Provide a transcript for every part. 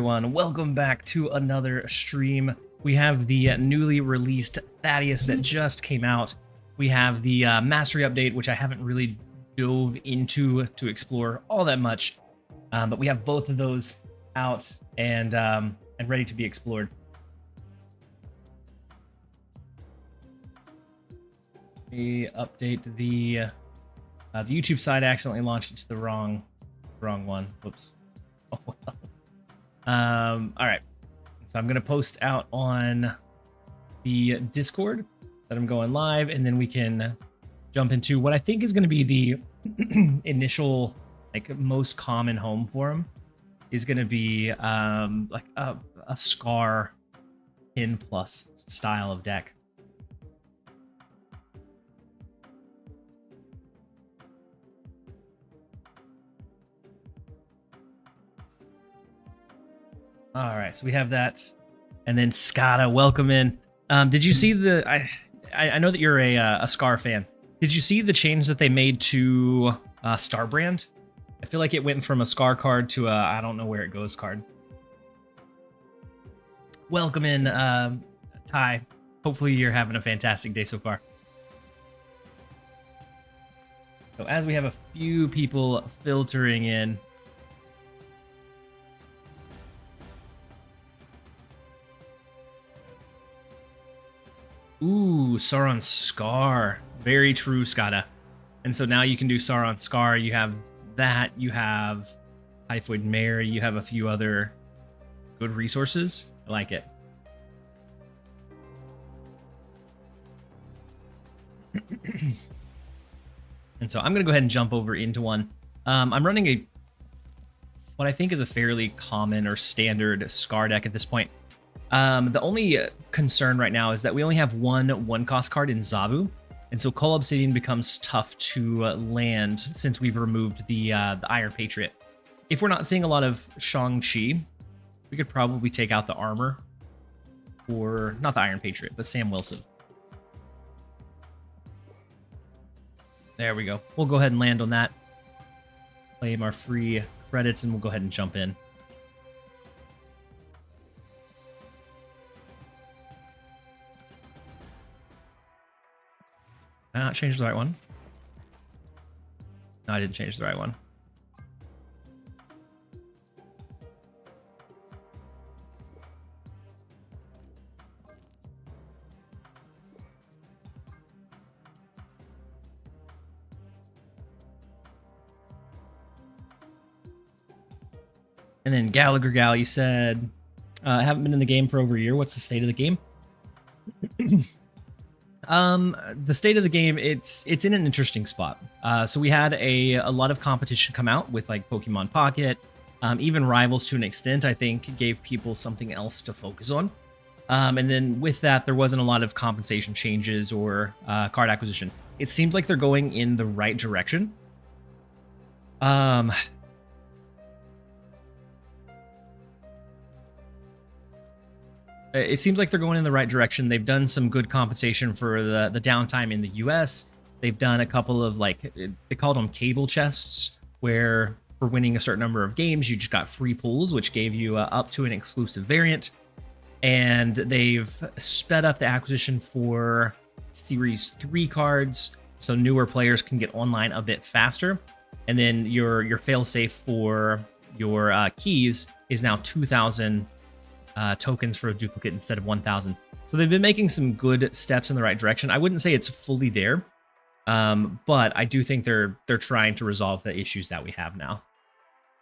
everyone? Welcome back to another stream. We have the newly released Thaddeus that just came out. We have the mastery update, which I haven't really dove into to explore all that much, but we have both of those out and ready to be explored. We update the YouTube side. Accidentally launched it to the wrong one. Whoops. Oh well. All right. So I'm gonna post out on the Discord that I'm going live, and then we can jump into what I think is gonna be the initial, like, most common home for him. Is gonna be like a Skaar pin plus style of deck. All right, so we have that, and then Skaar, welcome in. Did you see the? I know that you're a Skaar fan. Did you see the change that they made to Starbrand? I feel like it went from a Skaar card to a I don't know where it goes card. Welcome in, Ty. Hopefully you're having a fantastic day so far. So as we have a few people filtering in. Ooh, Sauron Skaar. Very true, Skada. And so now you can do Sauron Skaar. You have that. You have Typhoid Mary. You have a few other good resources. I like it. And so I'm going to go ahead and jump over into one. I'm running what I think is a fairly common or standard Skaar deck at this point. The only concern right now is that we only have one cost card in Zabu, and so Coal Obsidian becomes tough to land since we've removed the Iron Patriot. If we're not seeing a lot of Shang-Chi, we could probably take out the armor, or not the Iron Patriot, but Sam Wilson. There we go. We'll go ahead and land on that. Let's claim our free credits, and we'll go ahead and jump in. Did I not change the right one? No, I didn't change the right one. And then Gallagher Gal, you said, I haven't been in the game for over a year. What's the state of the game? The state of the game, it's in an interesting spot. So we had a lot of competition come out with like Pokemon Pocket, even Rivals to an extent, I think, gave people something else to focus on. And then with that, there wasn't a lot of compensation changes or card acquisition. It seems like they're going in the right direction. It seems like they're going in the right direction. They've done some good compensation for the downtime in the US. They've done a couple of, like, they called them cable chests, where for winning a certain number of games, you just got free pulls, which gave you up to an exclusive variant. And they've sped up the acquisition for Series 3 cards, so newer players can get online a bit faster. And then your failsafe for your keys is now 2,000 tokens for a duplicate instead of 1,000. So they've been making some good steps in the right direction. I wouldn't say it's fully there, but I do think they're trying to resolve the issues that we have now.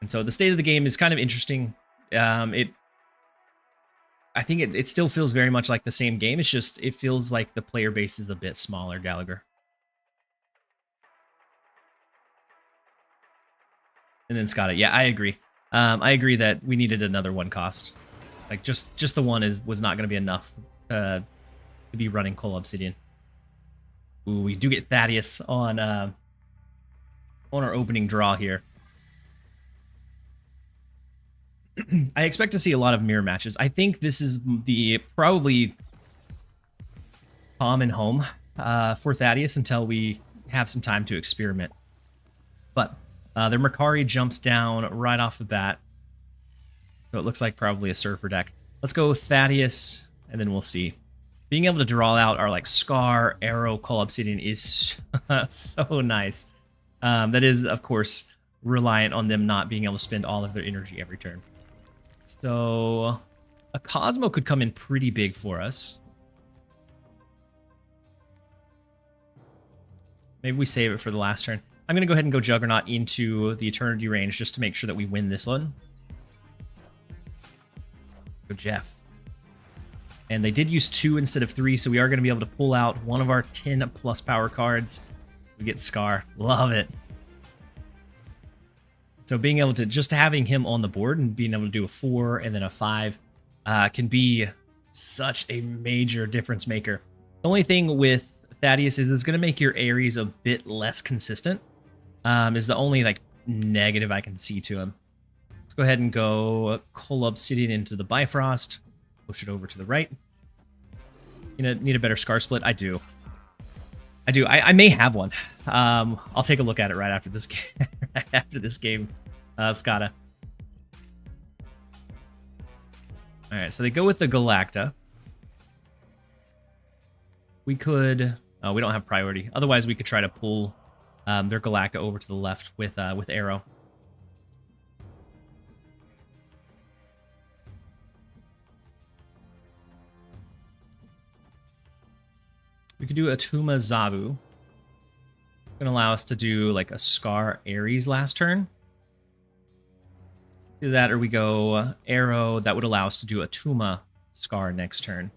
And so the state of the game is kind of interesting. I think it still feels very much like the same game. It's just, it feels like the player base is a bit smaller, Gallagher. And then Scott, yeah, I agree. I agree that we needed another one cost. Like, just the one was not going to be enough to be running Coal Obsidian. Ooh, we do get Thaddeus on our opening draw here. I expect to see a lot of mirror matches. I think this is the probably common home for Thaddeus until we have some time to experiment. But their Mercari jumps down right off the bat. So it looks like probably a Surfer deck. Let's go Thaddeus, and then we'll see. Being able to draw out our like Skaar, Arrow, Call Obsidian is so nice. That is, of course, reliant on them not being able to spend all of their energy every turn. So a Cosmo could come in pretty big for us. Maybe we save it for the last turn. I'm going to go ahead and go Juggernaut into the Eternity range just to make sure that we win this one. Go Jeff. And they did use 2 instead of 3, so we are going to be able to pull out one of our 10 plus power cards. We get Skaar. Love it. So being able to, just having him on the board and being able to do a 4 and then a 5 can be such a major difference maker. The only thing with Thaddeus is it's going to make your Ares a bit less consistent. Is the only like negative I can see to him. Let's go ahead and go Call Obsidian into the Bifrost. Push it over to the right. Need a better Skaar split? I do. I may have one. I'll take a look at it right after this game. After this game, Skada. All right, so they go with the Galacta. We could. Oh, we don't have priority. Otherwise, we could try to pull their Galacta over to the left with Arrow. We could do a Tuma Zabu. It's going to allow us to do like a Skaar Ares last turn. Do that, or we go Arrow. That would allow us to do a Tuma Skaar next turn.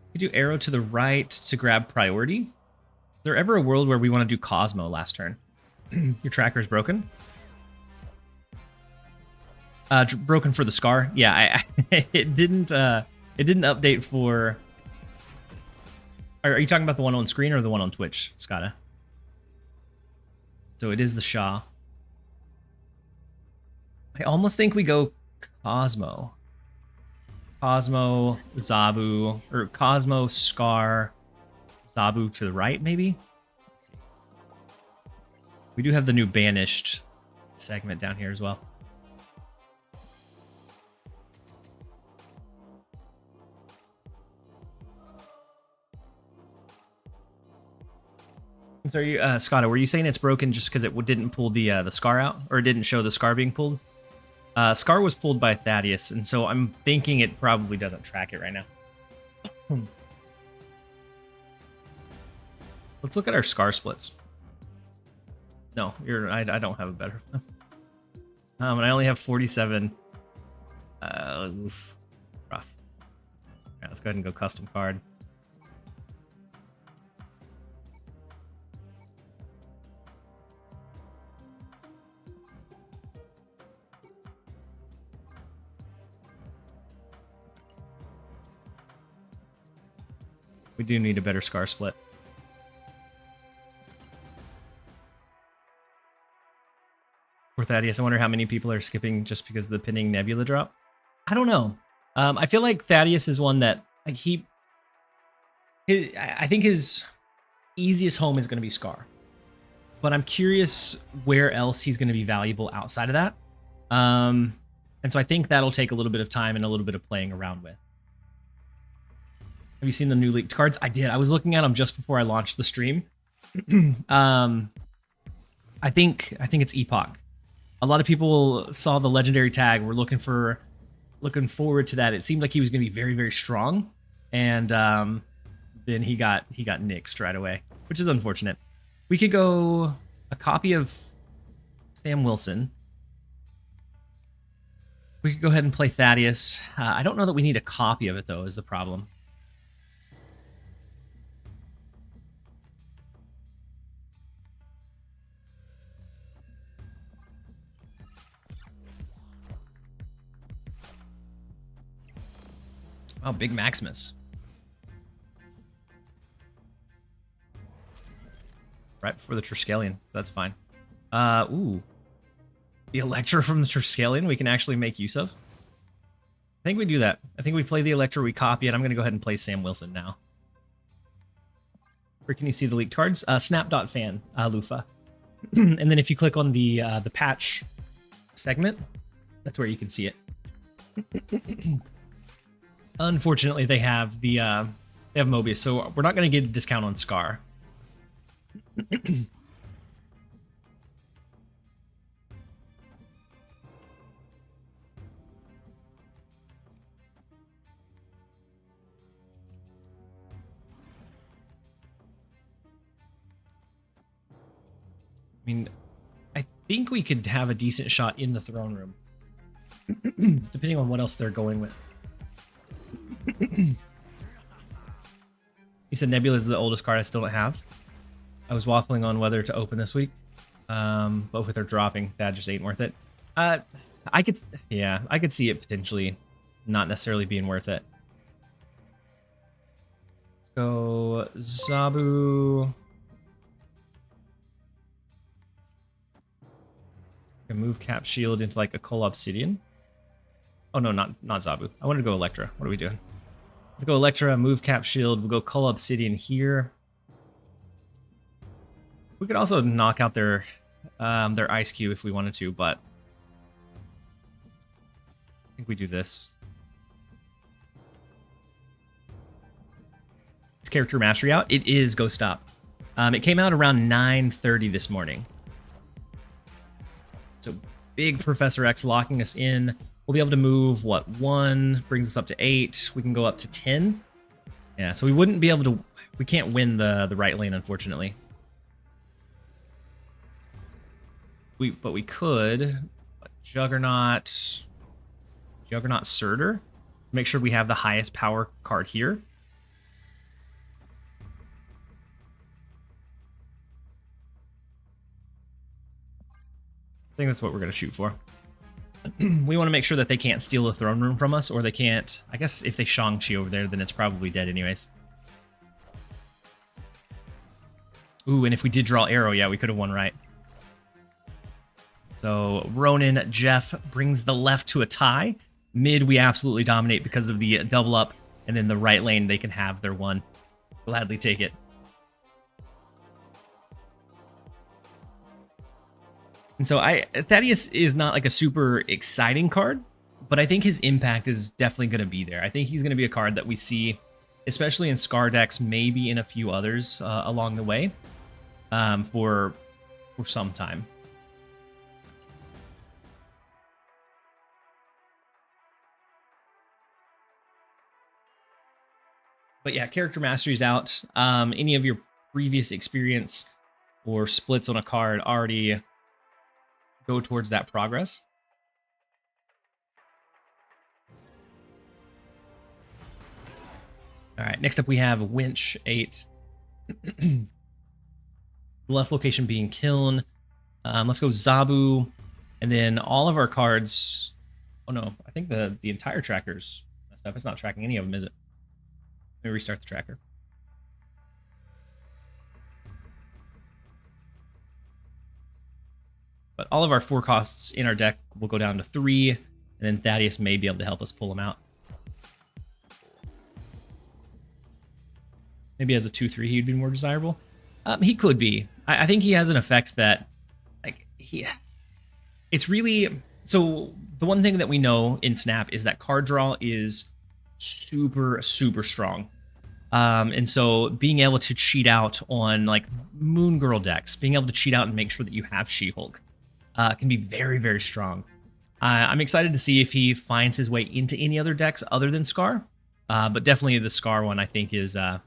We could do Arrow to the right to grab priority. Is there ever a world where we want to do Cosmo last turn? Your tracker's broken? Broken for the Skaar. Yeah, it didn't update for. Are you talking about the one on screen or the one on Twitch, Skada? So it is the Shah. I almost think we go Cosmo. Cosmo, Zabu, or Cosmo, Skaar, Zabu to the right, maybe? Let's see. We do have the new Banished segment down here as well. So, Scott, were you saying it's broken just because it didn't pull the Skaar out, or it didn't show the Skaar being pulled? Skaar was pulled by Thaddeus, and so I'm thinking it probably doesn't track it right now. Let's look at our Skaar splits. No, I don't have a better one. And I only have 47. Oof, rough. Right, let's go ahead and go custom card. We do need a better Skaar split. For Thaddeus, I wonder how many people are skipping just because of the pinning Nebula drop. I don't know. I feel like Thaddeus is one that like I think his easiest home is going to be Skaar, but I'm curious where else he's going to be valuable outside of that. And so I think that'll take a little bit of time and a little bit of playing around with. Have you seen the new leaked cards? I did. I was looking at them just before I launched the stream. I think it's Epoch. A lot of people saw the legendary tag. We're looking forward to that. It seemed like he was going to be very, very strong, and then he got nixed right away, which is unfortunate. We could go a copy of Sam Wilson. We could go ahead and play Thaddeus. I don't know that we need a copy of it though. Is the problem? Oh, big Maximus. Right before the Triskelion, so that's fine. Ooh. The Electra from the Triskelion we can actually make use of. I think we do that. I think we play the Electra, we copy it. I'm going to go ahead and play Sam Wilson now. Where can you see the leaked cards? Snap.fan, Lufa. And then if you click on the patch segment, that's where you can see it. Unfortunately, they have Mobius, so we're not going to get a discount on Skaar. I mean, I think we could have a decent shot in the throne room, depending on what else they're going with. You said Nebula is the oldest card I still don't have. I was waffling on whether to open this week, but with her dropping, that just ain't worth it. I could see it potentially not necessarily being worth it. Let's go Zabu. Move Cap Shield into like a Coal Obsidian. Oh no, not Zabu. I wanted to go Electra. What are we doing? Let's go Electra, move Cap Shield. We'll go Coal Obsidian here. We could also knock out their Ice Cube if we wanted to, but I think we do this. Is Character Mastery out? It is Go Stop. It came out around 9:30 this morning. So big Professor X locking us in. We'll be able to move, what, 1, brings us up to 8. We can go up to 10. Yeah, so we wouldn't be able to, we can't win the right lane, unfortunately. But we could, Juggernaut Surtur, make sure we have the highest power card here. I think that's what we're going to shoot for. We want to make sure that they can't steal the throne room from us, or they can't... I guess if they Shang-Chi over there, then it's probably dead anyways. Ooh, and if we did draw arrow, yeah, we could have won right. So Ronan, Jeff brings the left to a tie. Mid, we absolutely dominate because of the double up, and then the right lane, they can have their one. Gladly take it. And so Thaddeus is not like a super exciting card, but I think his impact is definitely going to be there. I think he's going to be a card that we see, especially in Skaar decks, maybe in a few others along the way, for some time. But yeah, Character Mastery's out. Any of your previous experience or splits on a card already go towards that progress. All right, next up we have Winch 8. The left location being Kiln. Let's go Zabu, and then all of our cards. Oh no, I think the entire tracker's messed up. It's not tracking any of them, is it? Let me restart the tracker. But all of our 4 costs in our deck will go down to 3, and then Thaddeus may be able to help us pull them out. Maybe as a 2/3 he'd be more desirable. He could be. I think he has an effect that, like, it's really... So the one thing that we know in Snap is that card draw is super, super strong. And so being able to cheat out on, like, Moon Girl decks, being able to cheat out and make sure that you have She-Hulk, can be very, very strong. I'm excited to see if he finds his way into any other decks other than Skaar. But definitely the Skaar one, I think, is a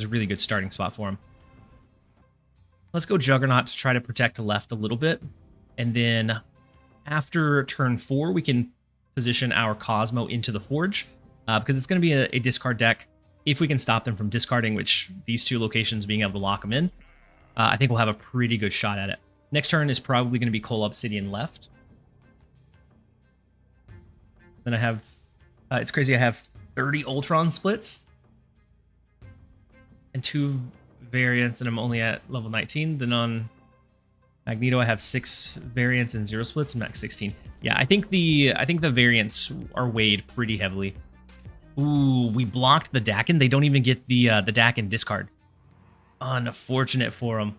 really good starting spot for him. Let's go Juggernaut to try to protect the left a little bit. And then after turn 4, we can position our Cosmo into the Forge, because it's going to be a discard deck. If we can stop them from discarding, which these 2 locations being able to lock them in, I think we'll have a pretty good shot at it. Next turn is probably going to be Coal Obsidian left. Then I have... it's crazy, I have 30 Ultron splits. And 2 variants, and I'm only at level 19. Then on Magneto, I have 6 variants and 0 splits, and max 16. Yeah, I think the variants are weighed pretty heavily. Ooh, we blocked the Dakin. They don't even get the Dakin discard. Unfortunate for them.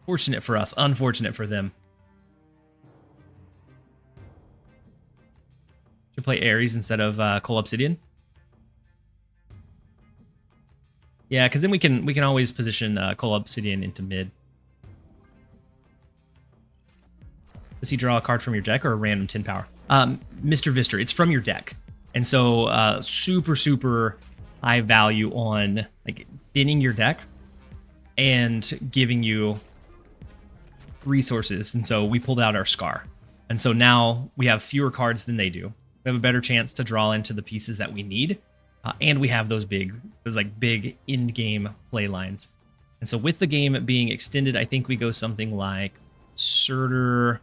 Fortunate for us, unfortunate for them. Should play Ares instead of Coal Obsidian. Yeah, because then we can always position Coal Obsidian into mid. Does he draw a card from your deck or a random 10 power? Mr. Vister, it's from your deck. And so super high value on like thinning your deck and giving you resources. And so we pulled out our Skaar. And so now we have fewer cards than they do. We have a better chance to draw into the pieces that we need. And we have those big end game play lines. And so with the game being extended, I think we go something like Surtur,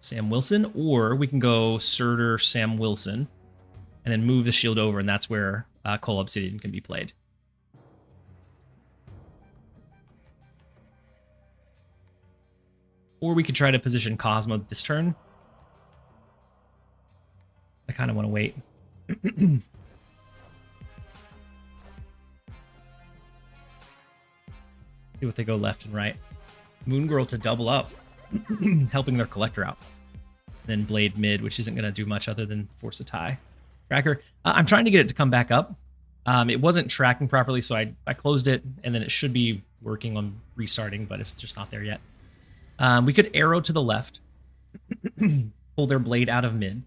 Sam Wilson, or we can go Surtur, Sam Wilson, and then move the shield over, and that's where Coal Obsidian can be played. Or we could try to position Cosmo this turn. I kind of want to wait. See what they go left and right. Moon Girl to double up, helping their collector out. Then Blade mid, which isn't going to do much other than force a tie. Tracker, I'm trying to get it to come back up. It wasn't tracking properly, so I closed it, and then it should be working on restarting, but it's just not there yet. We could arrow to the left, pull their blade out of mid.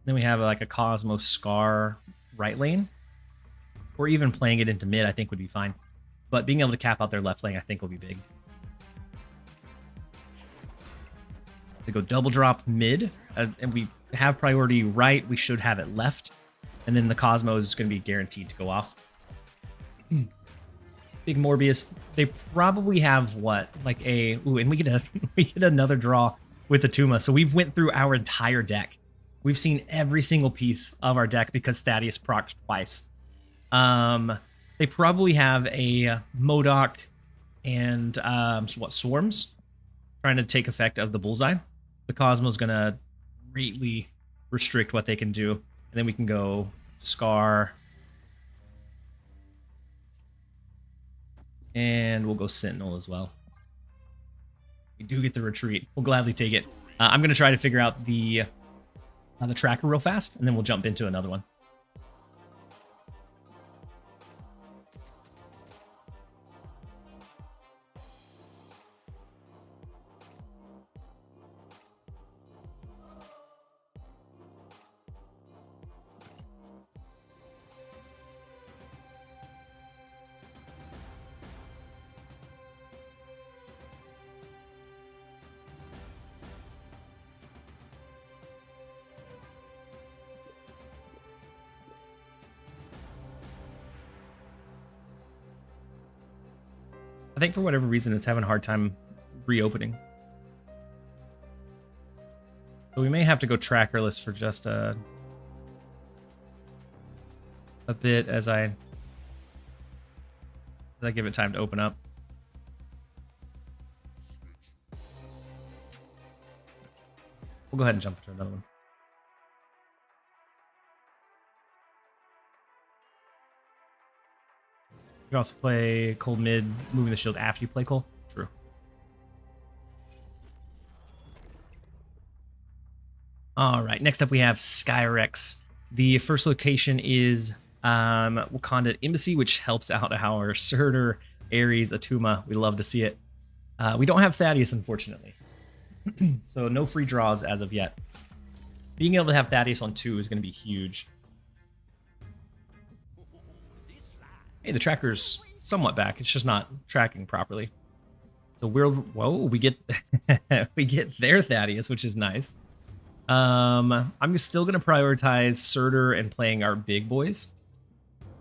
Then we have like a Cosmo Skaar right lane, or even playing it into mid, I think would be fine. But being able to cap out their left lane, I think will be big. They go double drop mid, and we have priority right. We should have it left, and then the Cosmo is going to be guaranteed to go off. Big Morbius. They probably have what, like a and we get another draw with the Tuma. So we've went through our entire deck. We've seen every single piece of our deck because Thaddeus procced twice. They probably have a Modok and Swarms trying to take effect of the Bullseye. The Cosmo's going to greatly restrict what they can do. And then we can go Skaar. And we'll go Sentinel as well. We do get the retreat. We'll gladly take it. I'm going to try to figure out the tracker real fast, and then we'll jump into another one. I think for whatever reason, it's having a hard time reopening. So we may have to go trackerless for just a bit as I give it time to open up. We'll go ahead and jump into another one. You can also play Cold mid, moving the shield after you play Cole. True. All right, next up we have Skyrex. The first location is Wakanda Embassy, which helps out our Surtur, Ares, Atuma. We love to see it. We don't have Thaddeus, unfortunately. So no free draws as of yet. Being able to have Thaddeus on 2 is going to be huge. Hey, the tracker's somewhat back. It's just not tracking properly. So we get we get their Thaddeus, which is nice. I'm still gonna prioritize Surtur and playing our big boys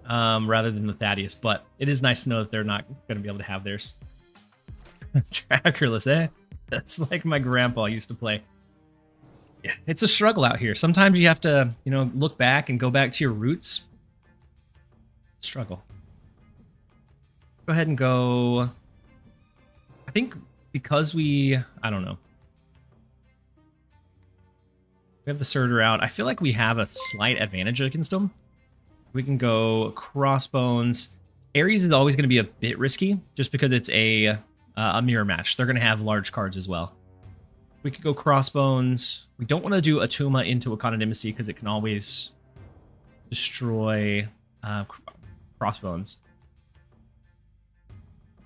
rather than the Thaddeus, but it is nice to know that they're not gonna be able to have theirs. Trackerless, eh? That's like my grandpa used to play. Yeah, it's a struggle out here. Sometimes you have to, look back and go back to your roots. Struggle. Go ahead and go. I think because I don't know. We have the Surtur out. I feel like we have a slight advantage against them. We can go Crossbones. Ares is always going to be a bit risky just because it's a mirror match. They're going to have large cards as well. We could go Crossbones. We don't want to do Atuma into Economacy because it can always destroy Crossbones.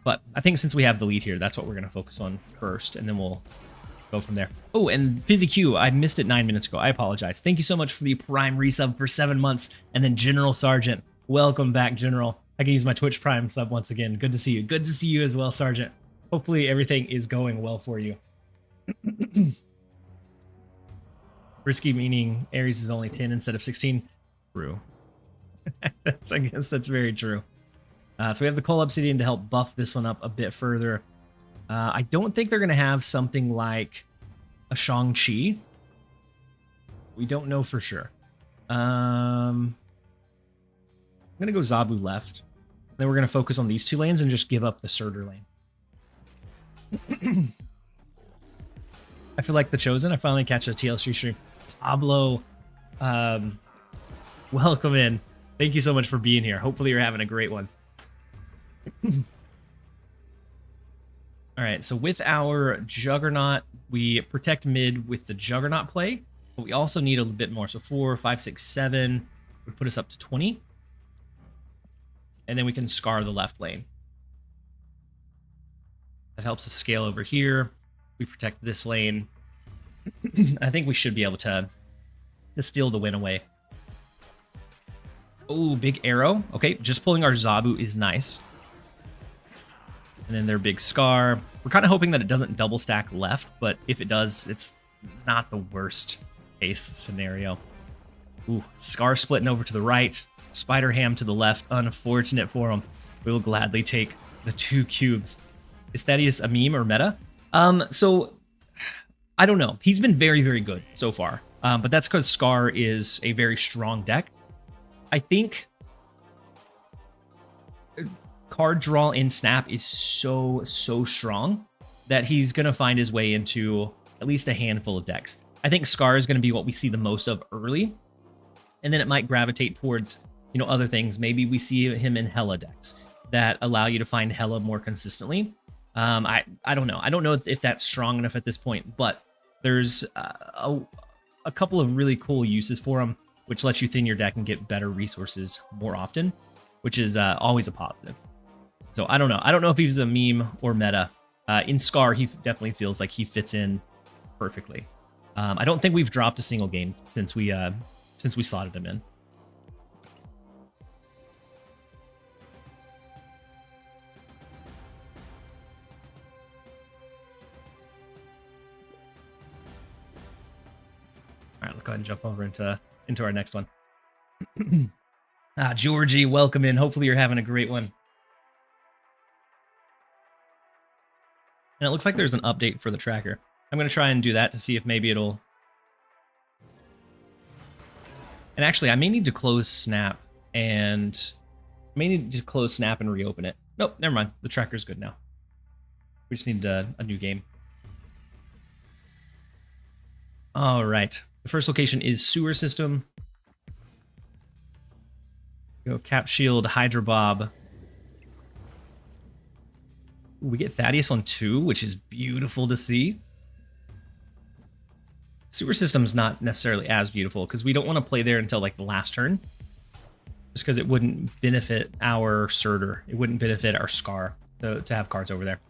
But I think since we have the lead here, that's what we're going to focus on first, and then we'll go from there. Oh, and FizzyQ, I missed it 9 minutes ago. I apologize. Thank you so much for the Prime resub for 7 months. And then General Sergeant, welcome back, General. I can use my Twitch Prime sub once again. Good to see you. Good to see you as well, Sergeant. Hopefully everything is going well for you. Risky meaning Ares is only 10 instead of 16. True. I guess that's very true. So we have the Coal Obsidian to help buff this one up a bit further. I don't think they're going to have something like a Shang-Chi. We don't know for sure. I'm going to go Zabu left. Then we're going to focus on these two lanes and just give up the Surtur lane. I feel like the Chosen. I finally catch a TLC stream. Pablo, welcome in. Thank you so much for being here. Hopefully you're having a great one. All right, so with our Juggernaut, we protect mid with the Juggernaut play, but we also need a little bit more. So 4, 5, 6, 7 would put us up to 20. And then we can Skaar the left lane. That helps us scale over here. We protect this lane. I think we should be able to steal the win away. Oh, big arrow. Okay, just pulling our Zabu is nice. And then their big Skaar. We're kind of hoping that it doesn't double stack left, but if it does, it's not the worst case scenario. Ooh, Skaar splitting over to the right. Spider Ham to the left. Unfortunate for him. We will gladly take the 2 cubes. Is Thaddeus a meme or meta? So I don't know. He's been very, very good so far. But that's because Skaar is a very strong deck. I think card draw in Snap is so strong that he's going to find his way into at least a handful of decks. I think Skaar is going to be what we see the most of early, and then it might gravitate towards, you know, other things. Maybe we see him in Hela decks that allow you to find Hela more consistently. I don't know. I don't know if that's strong enough at this point, but there's a couple of really cool uses for him, which lets you thin your deck and get better resources more often, which is always a positive. So I don't know. I don't know if he's a meme or meta. In Skaar, he definitely feels like he fits in perfectly. I don't think we've dropped a single game since we slotted him in. All right, let's go ahead and jump over into our next one. Georgie, welcome in. Hopefully you're having a great one. And it looks like there's an update for the tracker. I'm going to try and do that to see if maybe it'll... And actually, I may need to close Snap and reopen it. Nope, never mind. The tracker's good now. We just need a new game. All right. The first location is Sewer System. Go Cap Shield, Hydra Bob. We get Thaddeus on 2, which is beautiful to see. Sewer System's not necessarily as beautiful because we don't want to play there until like the last turn. Just because it wouldn't benefit our Surtur. It wouldn't benefit our Skaar to have cards over there.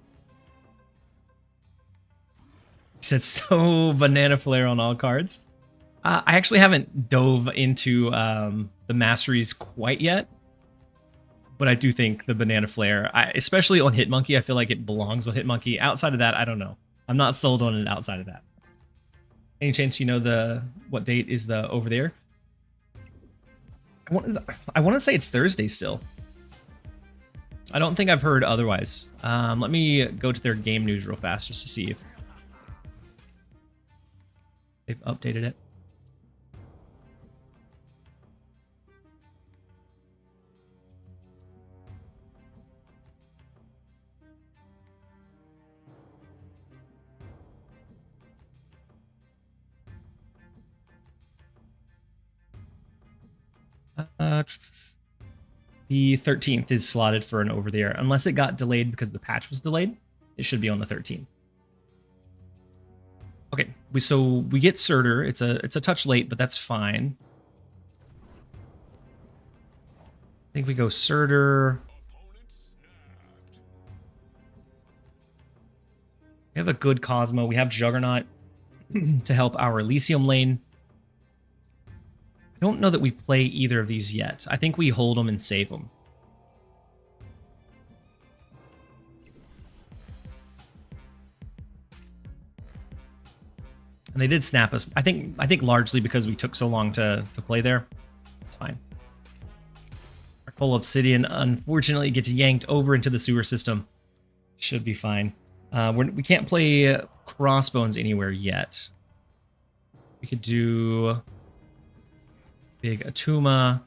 He said, so Banana Flare on all cards. I actually haven't dove into the masteries quite yet. But I do think the Banana Flare, especially on Hitmonkey, I feel like it belongs on Hitmonkey. Outside of that, I don't know. I'm not sold on it outside of that. Any chance you know what date is the over there? I want to say it's Thursday still. I don't think I've heard otherwise. Let me go to their game news real fast just to see if they've updated it. The 13th is slotted for an over the air. Unless it got delayed because the patch was delayed, it should be on the 13th. Okay, so we get Surtur. It's a touch late, but that's fine. I think we go Surtur. We have a good Cosmo. We have Juggernaut to help our Elysium lane. I don't know that we play either of these yet. I think we hold them and save them. And they did snap us. I think largely because we took so long to play there. It's fine. Our Coal Obsidian unfortunately gets yanked over into the sewer system. Should be fine. We can't play Crossbones anywhere yet. We could do big Atuma.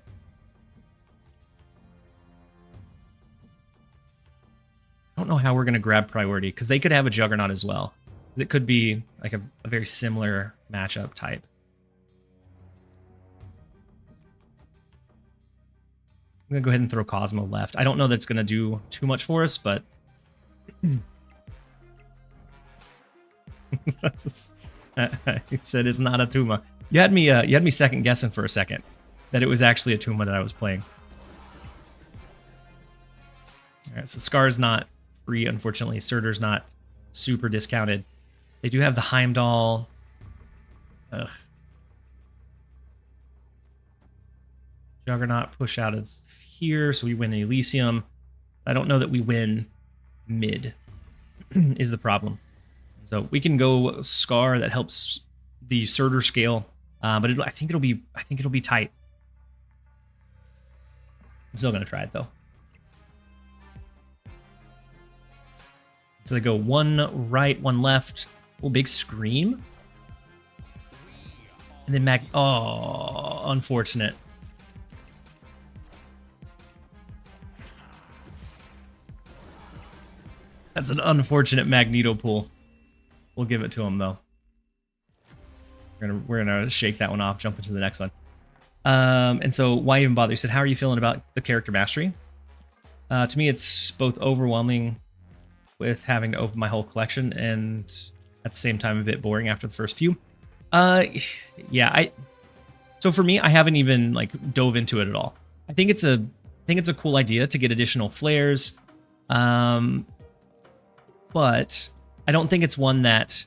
I don't know how we're going to grab priority, because they could have a Juggernaut as well. It could be like a very similar matchup type. I'm going to go ahead and throw Cosmo left. I don't know that it's going to do too much for us, but... He said it's not a Tuma. You had me second guessing for a second that it was actually a Tuma that I was playing. All right, so Skaar's not free, unfortunately. Surtur's not super discounted. They do have the Heimdall. Ugh. Juggernaut push out of here, so we win Elysium. I don't know that we win mid, is the problem. So we can go Skaar. That helps the Surtur scale, but I think it'll be tight. I'm still gonna try it though. So they go one right, one left. Oh, big scream. And then oh, unfortunate. That's an unfortunate Magneto pull. We'll give it to him though. We're gonna shake that one off, jump into the next one. And so why even bother? He said, how are you feeling about the character mastery? To me, it's both overwhelming with having to open my whole collection and at the same time a bit boring after the first few. Yeah, so for me, I haven't even like dove into it at all. I think it's a cool idea to get additional flares. But I don't think it's one that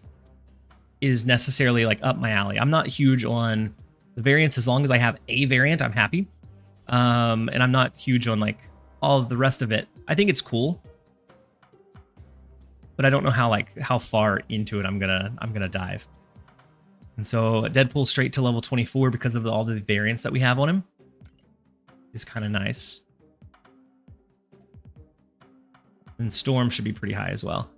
is necessarily like up my alley. I'm not huge on the variants. As long as I have a variant, I'm happy. And I'm not huge on like all of the rest of it. I think it's cool, but I don't know how far into it I'm gonna dive. And so Deadpool straight to level 24 because of all the variants that we have on him is kind of nice. And Storm should be pretty high as well.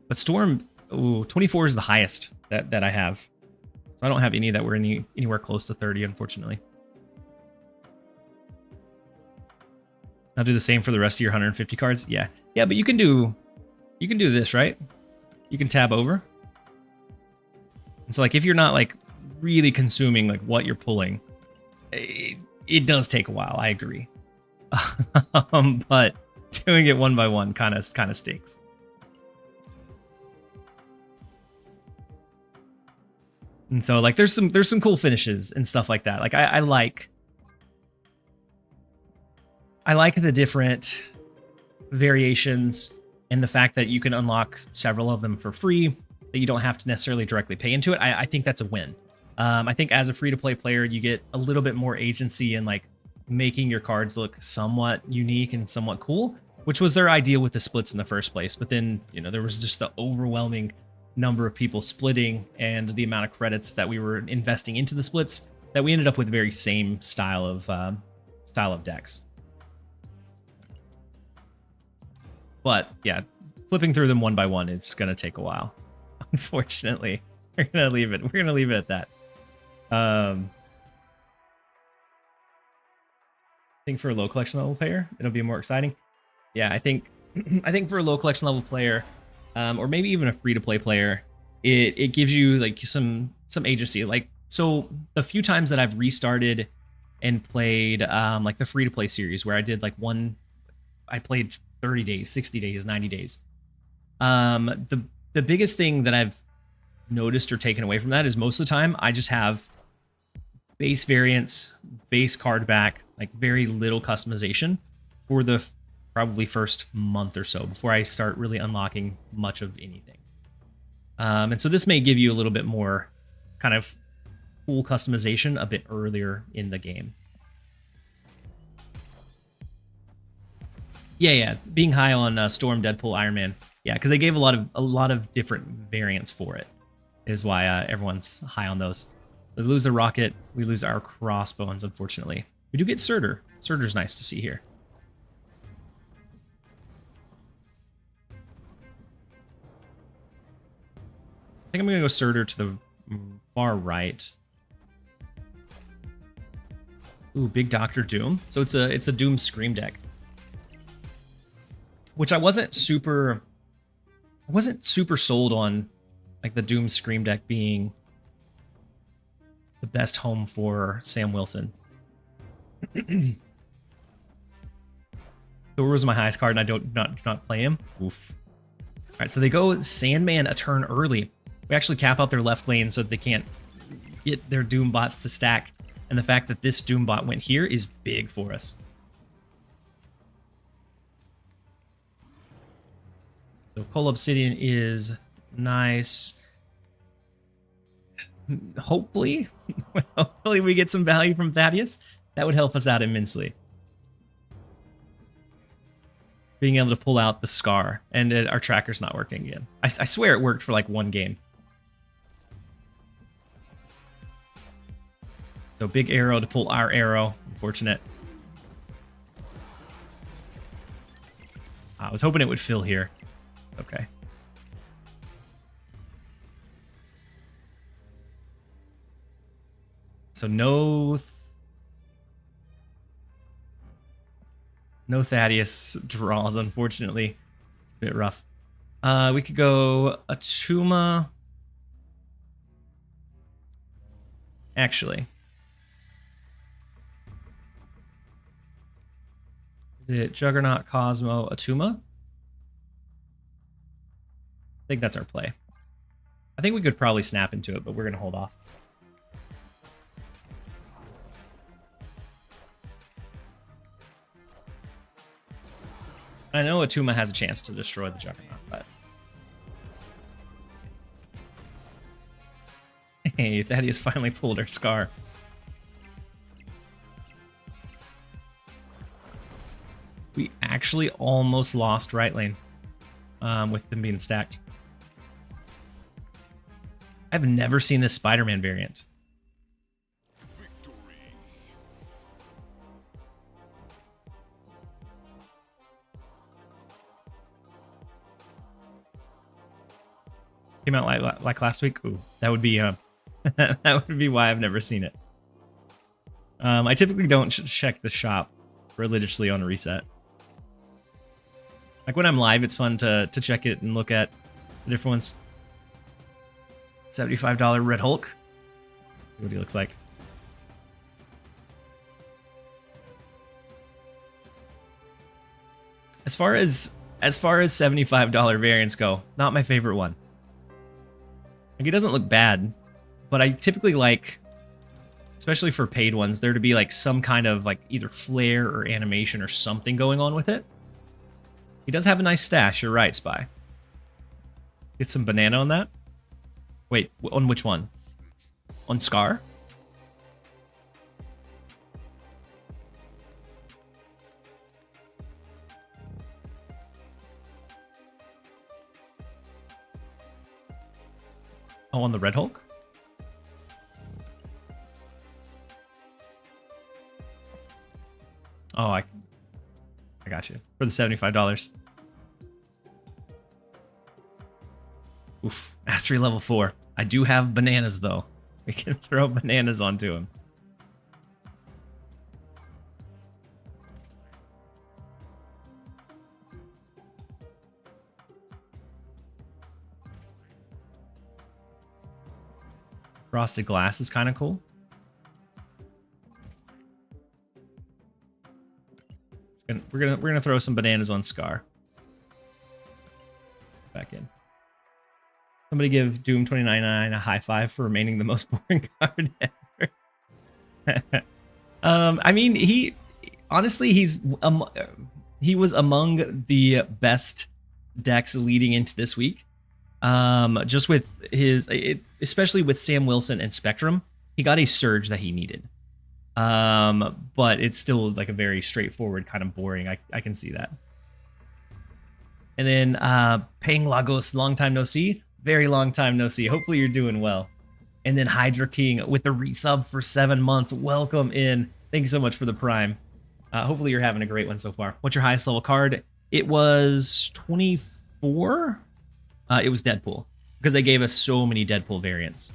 But Storm, ooh, 24 is the highest that I have. So I don't have any that were anywhere close to 30, unfortunately. I'll do the same for the rest of your 150 cards. Yeah, but you can do this, right? You can tab over. And so like if you're not like really consuming like what you're pulling, it does take a while. I agree. But doing it one by one kind of stinks. And so like there's some cool finishes and stuff like that. Like I like the different variations and the fact that you can unlock several of them for free, that you don't have to necessarily directly pay into it. I think that's a win. I think as a free-to-play player, you get a little bit more agency in like making your cards look somewhat unique and somewhat cool, which was their idea with the splits in the first place. But then, you know, there was just the overwhelming number of people splitting and the amount of credits that we were investing into the splits that we ended up with the very same style of decks. But yeah, flipping through them one by one is gonna take a while. Unfortunately, we're gonna leave it. We're gonna leave it at that. I think for a low collection level player, it'll be more exciting. Yeah, I think for a low collection level player, or maybe even a free to play player, it gives you like some agency. Like, so the few times that I've restarted and played like the free-to-play series where I did like I played 30 days, 60 days, 90 days. The biggest thing that I've noticed or taken away from that is most of the time I just have base variants, base card back, like very little customization for the probably first month or so before I start really unlocking much of anything. And so this may give you a little bit more kind of cool customization a bit earlier in the game. Yeah, being high on Storm, Deadpool, Iron Man. Yeah, because they gave a lot of different variants for it, is why everyone's high on those. So they lose the rocket, we lose our crossbones, unfortunately. We do get Surtur. Surtur's nice to see here. I think I'm gonna go Surtur to the far right. Ooh, big Doctor Doom. So it's a Doom Scream deck, which I wasn't super sold on, like the Doom Scream deck being the best home for Sam Wilson. Thor was my highest card, and I do not play him. Oof. All right, so they go Sandman a turn early. We actually cap out their left lane so that they can't get their Doom bots to stack. And the fact that this Doom bot went here is big for us. So Coal Obsidian is nice. Hopefully we get some value from Thaddeus. That would help us out immensely. Being able to pull out the Skaar, and our tracker's not working again. I swear it worked for like one game. So big arrow to pull our arrow. Unfortunate. I was hoping it would fill here. Okay. So no Thaddeus draws, unfortunately. It's a bit rough. We could go Atuma. Actually. Is it Juggernaut, Cosmo, Atuma? I think that's our play. I think we could probably snap into it, but we're going to hold off. I know Atuma has a chance to destroy the Juggernaut, but... Hey, Thaddeus finally pulled our Skaar. We actually almost lost right lane with them being stacked. I've never seen this Spider-Man variant. Came out like last week. Ooh, that would be that would be why I've never seen it. I typically don't check the shop religiously on a reset. Like when I'm live, it's fun to check it and look at the different ones. $75 Red Hulk. Let's see what he looks like. As far as $75 variants go, not my favorite one. Like, it doesn't look bad, but I typically like, especially for paid ones, there to be like some kind of like either flare or animation or something going on with it. He does have a nice stash, you're right, Spy. Get some banana on that. Wait, on which one? On Skaar? Oh, on the Red Hulk? Oh, I got you. For the $75. Oof. Mastery level 4. I do have bananas, though. We can throw bananas onto him. Frosted glass is kind of cool. And we're gonna throw some bananas on Skaar. Back in. Somebody give Doom 2099 a high five for remaining the most boring card ever. I mean, he was among the best decks leading into this week. Just with especially with Sam Wilson and Spectrum, he got a surge that he needed. But it's still like a very straightforward kind of boring. I can see that. And then Peng Lagos, long time no see. Very long time no see. Hopefully you're doing well. And then Hydra King with the resub for 7 months. Welcome in. Thank you so much for the Prime. Hopefully you're having a great one so far. What's your highest level card? It was 24. It was Deadpool because they gave us so many Deadpool variants.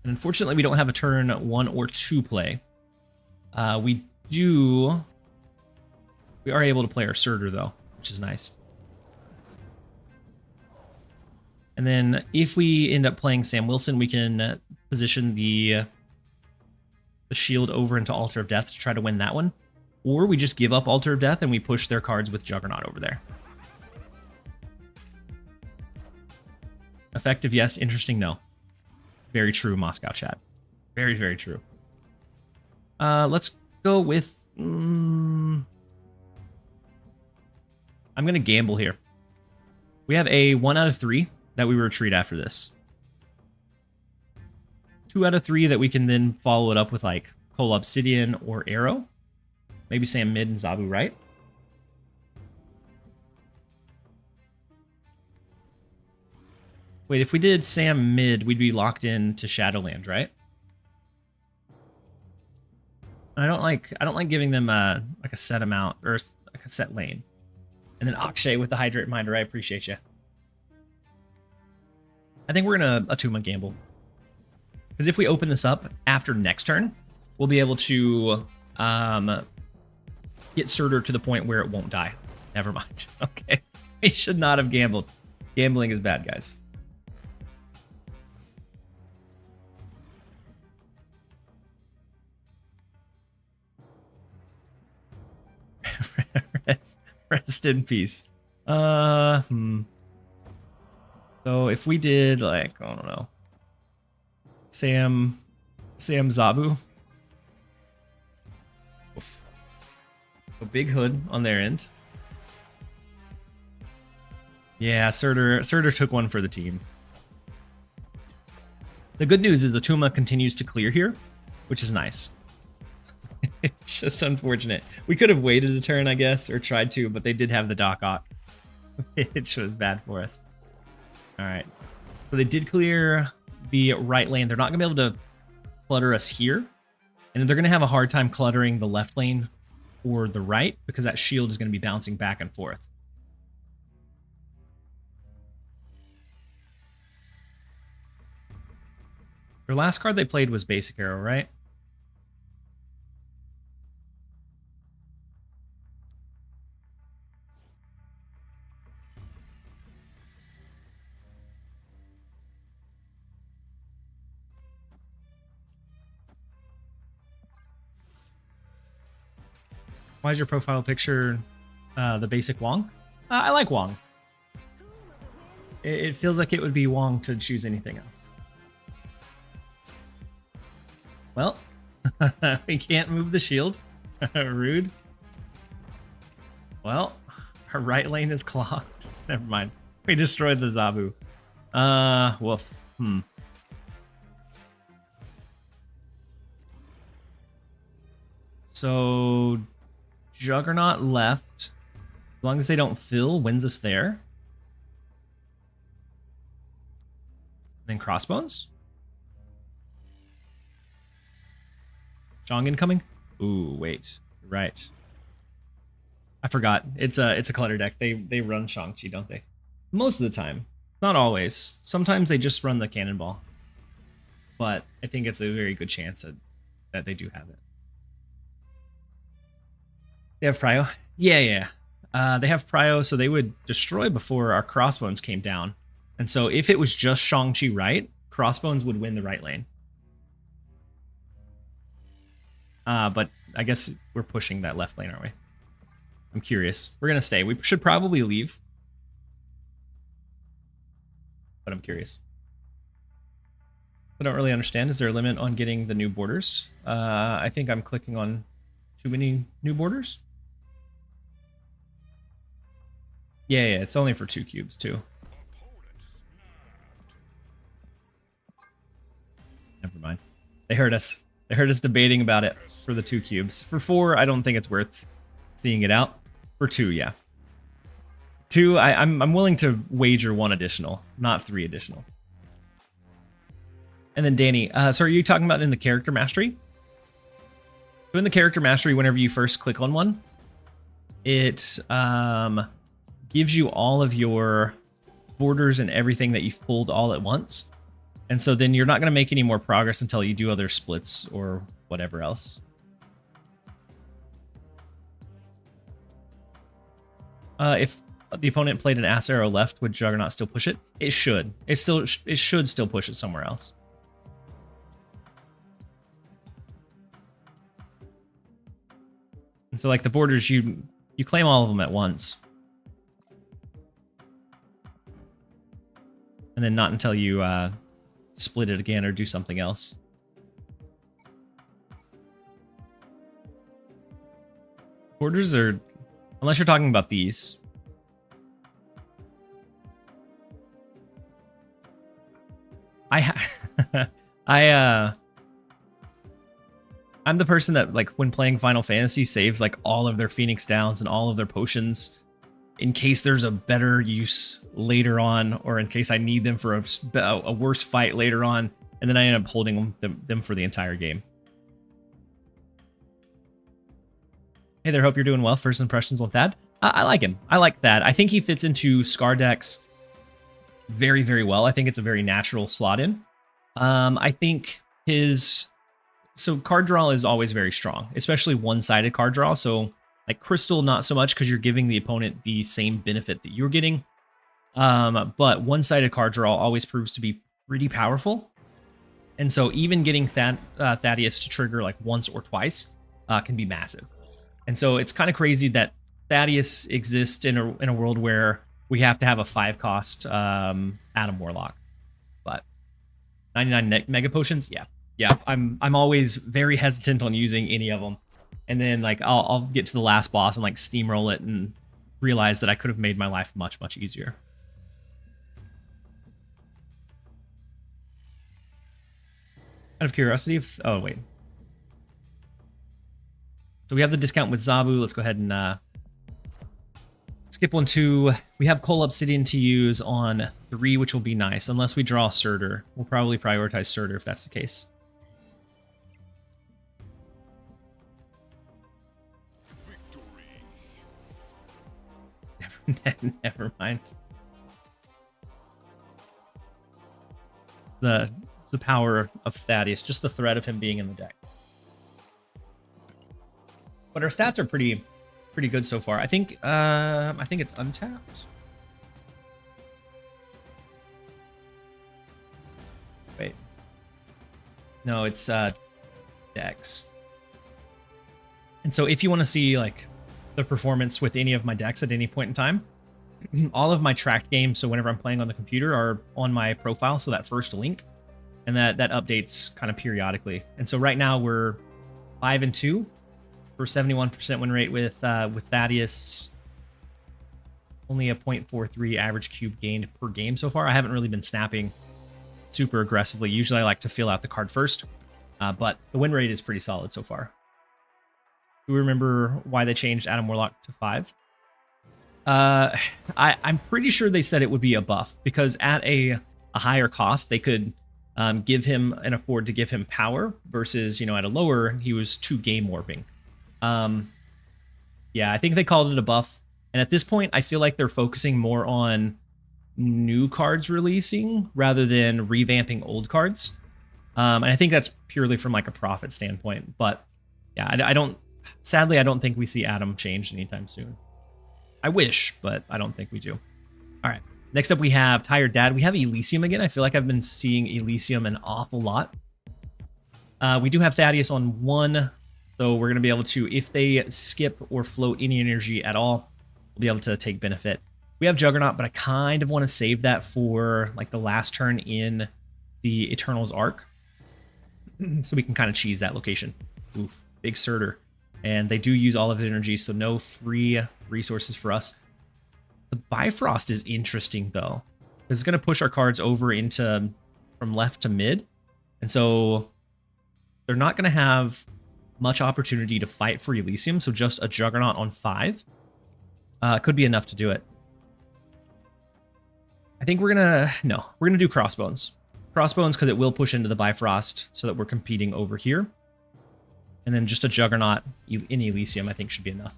And unfortunately, we don't have a turn 1 or 2 play. We are able to play our Surtur though, which is nice. And then if we end up playing Sam Wilson, we can position the shield over into Altar of Death to try to win that one. Or we just give up Altar of Death and we push their cards with Juggernaut over there. Effective, yes. Interesting, no. Very true, Moscow chat. Very, very true. Let's go with... I'm going to gamble here. We have a 1 out of 3 that we retreat after this. 2 out of 3 that we can then follow it up with like Cole Obsidian or Arrow. Maybe Sam mid and Zabu right. Wait, if we did Sam mid, we'd be locked in to Shadowland, right? I don't like giving them like a set amount or like a set lane. And then Akshay with the Hydrate Reminder, I appreciate you. I think we're gonna Atuma gamble. Because if we open this up after next turn, we'll be able to get Surtur to the point where it won't die. Never mind. Okay. We should not have gambled. Gambling is bad, guys. Rest in peace. So if we did like, I don't know, Sam Zabu. Oof. So big hood on their end. Yeah, Surtur took one for the team. The good news is Atuma continues to clear here, which is nice. It's just unfortunate. We could have waited a turn, I guess, or tried to, but they did have the Doc Ock. It was bad for us. All right. So they did clear the right lane. They're not going to be able to clutter us here. And they're going to have a hard time cluttering the left lane or the right because that shield is going to be bouncing back and forth. Their last card they played was Basic Arrow, right? Why is your profile picture the basic Wong? I like Wong. It feels like it would be Wong to choose anything else. Well, we can't move the shield. Rude. Well, our right lane is clogged. Never mind. We destroyed the Zabu. Woof. So Juggernaut left. As long as they don't fill, wins us there. Then Crossbones. Zhong incoming? Ooh, wait. Right. I forgot. It's a clutter deck. They run Shang-Chi, don't they? Most of the time. Not always. Sometimes they just run the Cannonball. But I think it's a very good chance that they do have it. They have Prio? Yeah. They have Prio, so they would destroy before our Crossbones came down. And so if it was just Shang-Chi right, Crossbones would win the right lane. But I guess we're pushing that left lane, aren't we? I'm curious. We're going to stay. We should probably leave. But I'm curious. I don't really understand. Is there a limit on getting the new borders? I think I'm clicking on too many new borders. Yeah, it's only for 2 cubes, too. Never mind. They heard us. They heard us debating about it for the 2 cubes. For 4, I don't think it's worth seeing it out. For 2, yeah. 2, I'm willing to wager 1 additional, not 3 additional. And then Danny, so are you talking about in the character mastery? So in the character mastery, whenever you first click on one, it gives you all of your borders and everything that you've pulled all at once. And so then you're not going to make any more progress until you do other splits or whatever else. If the opponent played an ass arrow left, would Juggernaut still push it? It should. It should still push it somewhere else. And so like the borders, you claim all of them at once. And then not until you split it again or do something else. Borders are, unless you're talking about these. I'm the person that, like, when playing Final Fantasy, saves like all of their Phoenix Downs and all of their potions in case there's a better use later on, or in case I need them for a worse fight later on, and then I end up holding them for the entire game. Hey there, hope you're doing well. First impressions on Thad. I like him. I like Thad. I think he fits into Skaar decks very, very well. I think it's a very natural slot in. I think so card draw is always very strong, especially one-sided card draw. So like Crystal, not so much because you're giving the opponent the same benefit that you're getting. But one-sided card draw always proves to be pretty powerful. And so even getting Thaddeus to trigger like once or twice can be massive. And so it's kind of crazy that Thaddeus exists in a world where we have to have a 5-cost Adam Warlock. But 99 mega potions, yeah. I'm always very hesitant on using any of them. And then like I'll get to the last boss and like steamroll it and realize that I could have made my life much, much easier. Out of curiosity, oh wait. So we have the discount with Zabu. Let's go ahead and skip 1, 2. We have Coal Obsidian to use on 3, which will be nice. Unless we draw Surtur. We'll probably prioritize Surtur if that's the case. Never mind. The power of Thaddeus, just the threat of him being in the deck. But our stats are pretty good so far. I think it's untapped. Wait. No, it's decks. And so if you want to see like the performance with any of my decks at any point in time, all of my tracked games, so whenever I'm playing on the computer, are on my profile, so that first link, and that updates kind of periodically. And so right now we're 5-2 for 71% win rate with Thaddeus. Only a 0.43 average cube gained per game so far. I haven't really been snapping super aggressively. Usually I like to fill out the card first, but the win rate is pretty solid so far. Do we remember why they changed Adam Warlock to 5? I'm pretty sure they said it would be a buff, because at a higher cost, they could give him and afford to give him power, versus, you know, at a lower, he was 2 game warping. Yeah, I think they called it a buff. And at this point, I feel like they're focusing more on new cards releasing rather than revamping old cards. And I think that's purely from like a profit standpoint. But yeah, sadly, I don't think we see Adam change anytime soon. I wish, but I don't think we do. All right. Next up, we have Tired Dad. We have Elysium again. I feel like I've been seeing Elysium an awful lot. We do have Thaddeus on 1 So we're going to be able to, if they skip or float any energy at all, we'll be able to take benefit. We have Juggernaut, but I kind of want to save that for like the last turn in the Eternals arc. So we can kind of cheese that location. Oof, big Surtur. And they do use all of the energy, so no free resources for us. The Bifrost is interesting, though. It's going to push our cards over into from left to mid. And so they're not going to have much opportunity to fight for Elysium, so just a Juggernaut on 5 could be enough to do it. I think we're going to do Crossbones. Crossbones because it will push into the Bifrost so that we're competing over here. And then just a Juggernaut in Elysium I think should be enough.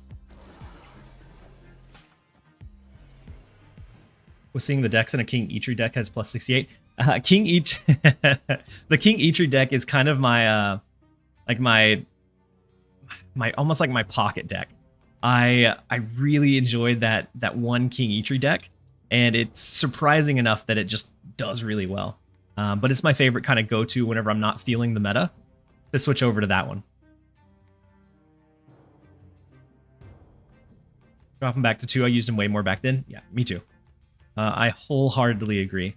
Was seeing the decks in a King Eitri deck has plus 68. The King Eitri deck is kind of my almost like my pocket deck. I really enjoyed that one King Eitri deck, and it's surprising enough that it just does really well. But it's my favorite kind of go-to whenever I'm not feeling the meta to switch over to that one. Drop him back to 2. I used him way more back then. Yeah, me too. I wholeheartedly agree.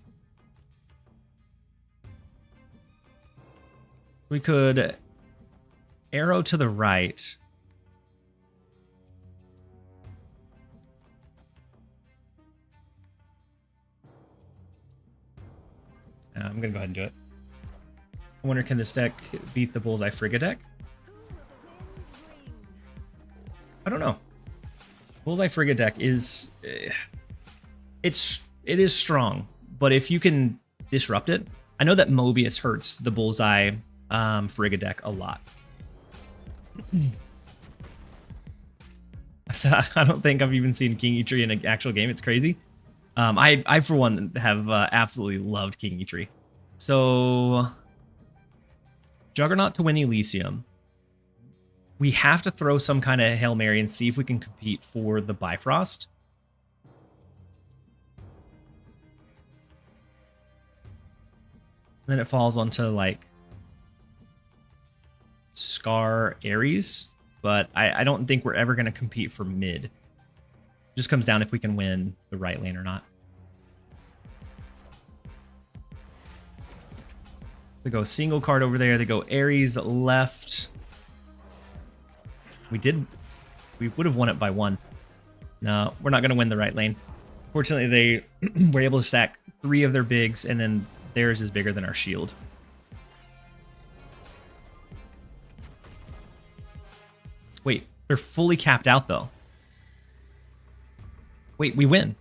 We could arrow to the right. I'm going to go ahead and do it. I wonder, can this deck beat the Bullseye Frigga deck? I don't know. Bullseye Frigga deck is... it is strong, but if you can disrupt it... I know that Mobius hurts the Bullseye Frigga deck a lot. I don't think I've even seen King Eitri in an actual game. It's crazy. I for one, have absolutely loved King Eitri. So, Juggernaut to win Elysium. We have to throw some kind of Hail Mary and see if we can compete for the Bifrost. Then it falls onto, like, Skaar, Ares. But I don't think we're ever going to compete for mid. It just comes down if we can win the right lane or not. They go single card over there. They go Ares left. We would have won it by 1. No, we're not going to win the right lane. Fortunately, they were able to stack 3 of their bigs, and then theirs is bigger than our shield. Wait, they're fully capped out, though. Wait, we win.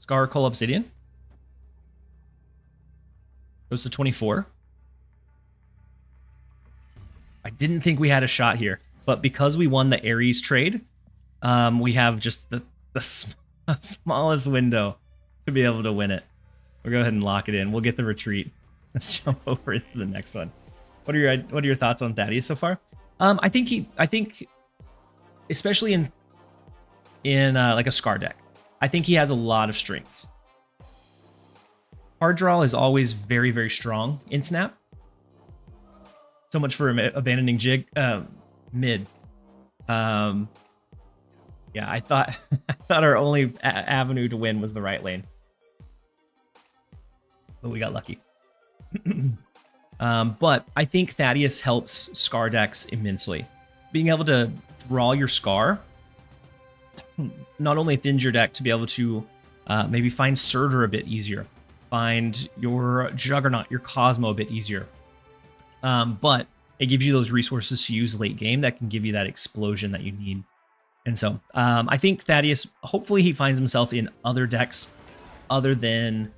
Skaar, Coal, Obsidian. Goes to 24. I didn't think we had a shot here, but because we won the Ares trade, we have just the smallest window to be able to win it. We'll go ahead and lock it in. We'll get the retreat. Let's jump over into the next one. What are your thoughts on Thaddeus so far? I think especially in like a Skaar deck, I think he has a lot of strengths. Hard draw is always very, very strong in Snap. So much for abandoning mid. Yeah, I thought our only avenue to win was the right lane, but we got lucky. But I think Thaddeus helps Skaar decks immensely. Being able to draw your Skaar not only thins your deck to be able to maybe find Surtur a bit easier, find your Juggernaut, your Cosmo a bit easier, but it gives you those resources to use late game that can give you that explosion that you need. And so I think Thaddeus, hopefully he finds himself in other decks other than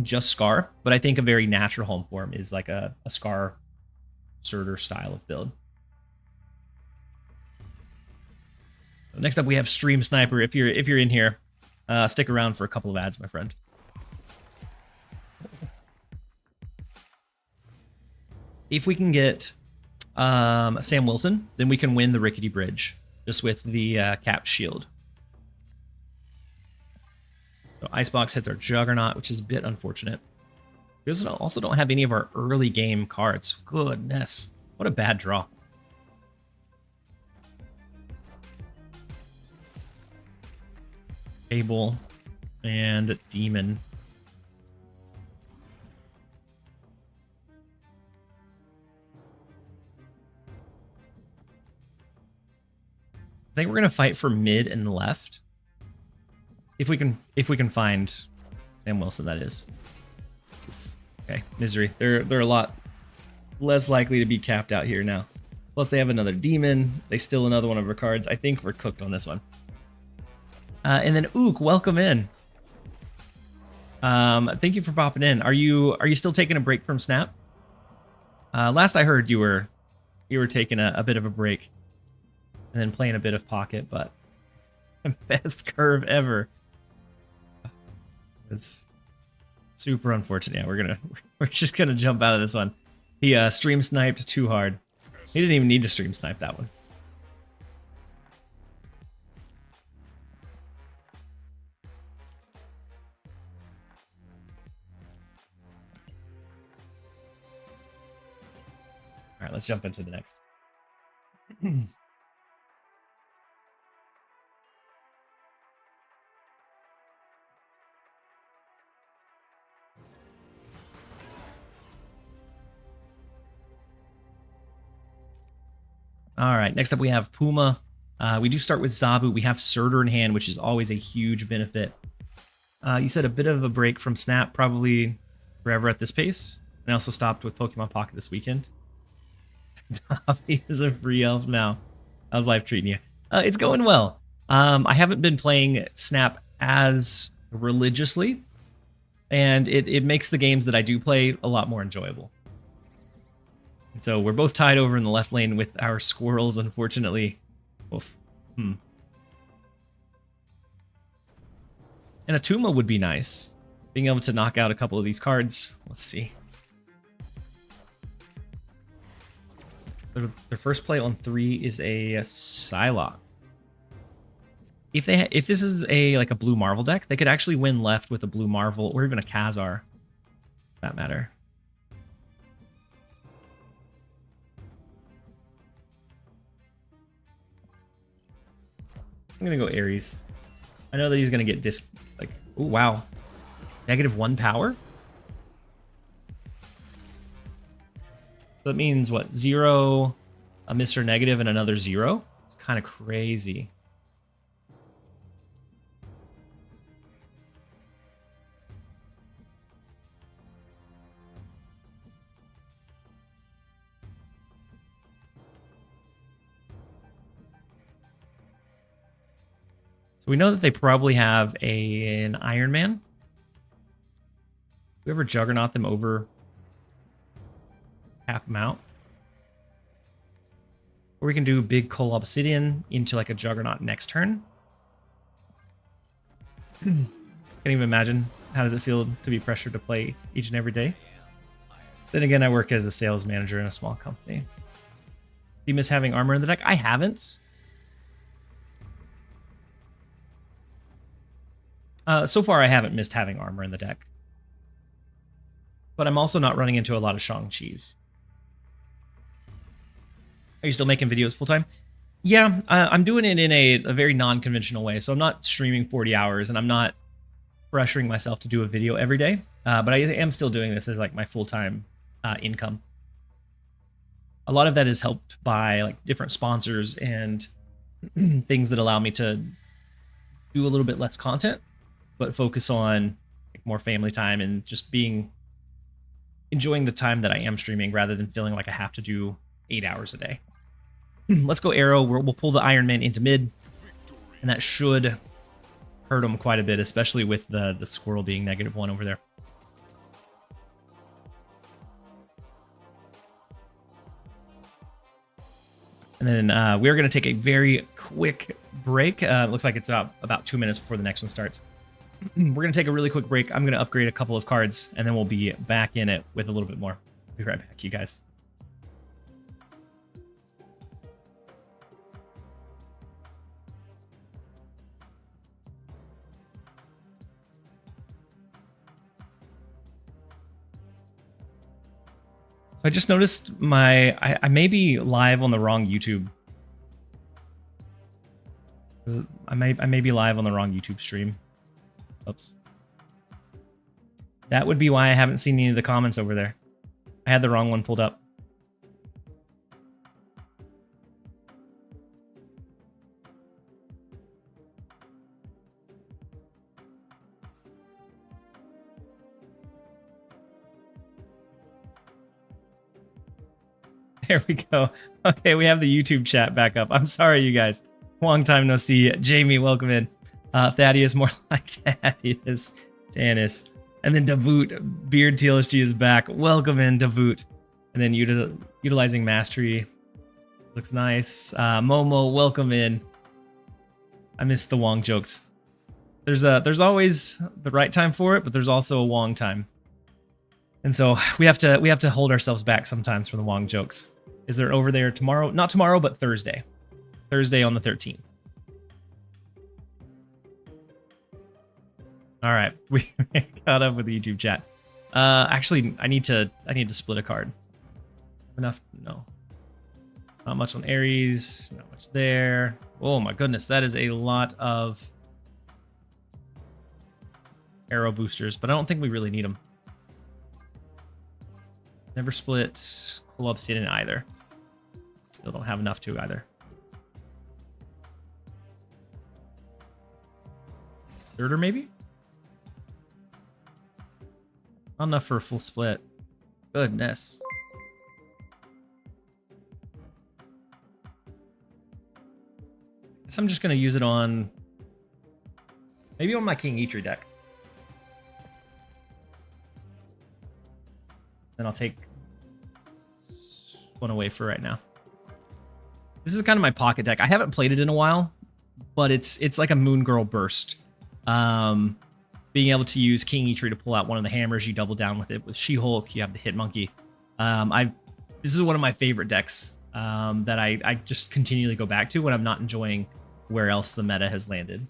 just Skaar, but I think a very natural home for him is like a Skaar Surtur style of build. So next up we have Stream Sniper. If you're in here, stick around for a couple of ads, my friend. If we can get Sam Wilson, then we can win the Rickety Bridge just with the capped shield. So Icebox hits our Juggernaut, which is a bit unfortunate. We also don't have any of our early game cards. Goodness. What a bad draw. Fable and Demon. I think we're gonna fight for mid and left. If we can find Sam Wilson, that is. Oof. Okay, misery. They're a lot less likely to be capped out here now. Plus they have another demon. They steal another one of our cards. I think we're cooked on this one. And then Ook, welcome in. Thank you for popping in. Are you still taking a break from Snap? Last I heard you were taking a bit of a break and then playing a bit of Pocket, but best curve ever. It's super unfortunate. Yeah, we're just gonna jump out of this one. He stream sniped too hard. He didn't even need to stream snipe that one. All right, let's jump into the next. All right, next up we have Puma. We do start with Zabu. We have Surtur in hand, which is always a huge benefit. You said a bit of a break from Snap, probably forever at this pace. And I also stopped with Pokemon Pocket this weekend. Dobby is a free elf now. How's life treating you? It's going well. I haven't been playing Snap as religiously, and it makes the games that I do play a lot more enjoyable. And so we're both tied over in the left lane with our squirrels, unfortunately. Oof. And a Tuma would be nice. Being able to knock out a couple of these cards. Let's see. Their first play on 3 is a Psylocke. If this is like a blue Marvel deck, they could actually win left with a blue Marvel or even a Khazar, for that matter. I'm gonna go Ares. I know that he's gonna get oh wow, -1 power. So that means what? 0, a Mr. Negative, and another 0. It's kind of crazy. So we know that they probably have an Iron Man. We ever Juggernaut them over half them out? Or we can do big Coal Obsidian into like a Juggernaut next turn. Can't even imagine how does it feel to be pressured to play each and every day. Then again, I work as a sales manager in a small company. Do you miss having armor in the deck? I haven't. So far, I haven't missed having armor in the deck. But I'm also not running into a lot of Shang-Chi's. Are you still making videos full-time? Yeah, I'm doing it in a very non-conventional way. So I'm not streaming 40 hours, and I'm not pressuring myself to do a video every day. But I am still doing this as like my full-time income. A lot of that is helped by like different sponsors and things that allow me to do a little bit less content, but focus on like more family time and just enjoying the time that I am streaming rather than feeling like I have to do 8 hours a day. Let's go Arrow. We'll pull the Iron Man into mid, and that should hurt him quite a bit, especially with the squirrel being -1 over there. And then we're going to take a very quick break. Looks like it's about 2 minutes before the next one starts. We're going to take a really quick break. I'm going to upgrade a couple of cards, and then we'll be back in it with a little bit more. Be right back, you guys. I just noticed I may be live on the wrong YouTube. I may be live on the wrong YouTube stream. Oops. That would be why I haven't seen any of the comments over there. I had the wrong one pulled up. There we go. Okay, we have the YouTube chat back up. I'm sorry, you guys. Long time no see. Jamie, welcome in. Thaddeus, more like Thaddeus. Tanis. And then Davoot, Beard TLSG is back. Welcome in, Davoot. And then utilizing mastery. Looks nice. Momo, welcome in. I missed the Wong jokes. There's always the right time for it, but there's also a Wong time. And so we have to hold ourselves back sometimes from the Wong jokes. Is there over there tomorrow? Not tomorrow, but Thursday. Thursday on the 13th. All right, we caught up with the YouTube chat. Actually, I need to split a card. Enough? No. Not much on Ares. Not much there. Oh my goodness, that is a lot of arrow boosters, but I don't think we really need them. Never split Cool Obsidian either. Still don't have enough to either. Third or maybe? Not enough for a full split. Goodness. Guess I'm just gonna use it on maybe on my King Eitri deck. Then I'll take one away for right now. This is kind of my pocket deck. I haven't played it in a while, but it's like a Moon Girl burst. Being able to use King Eitri to pull out one of the hammers, you double down with it. With She-Hulk, you have the Hit Monkey. This is one of my favorite decks that I just continually go back to when I'm not enjoying where else the meta has landed.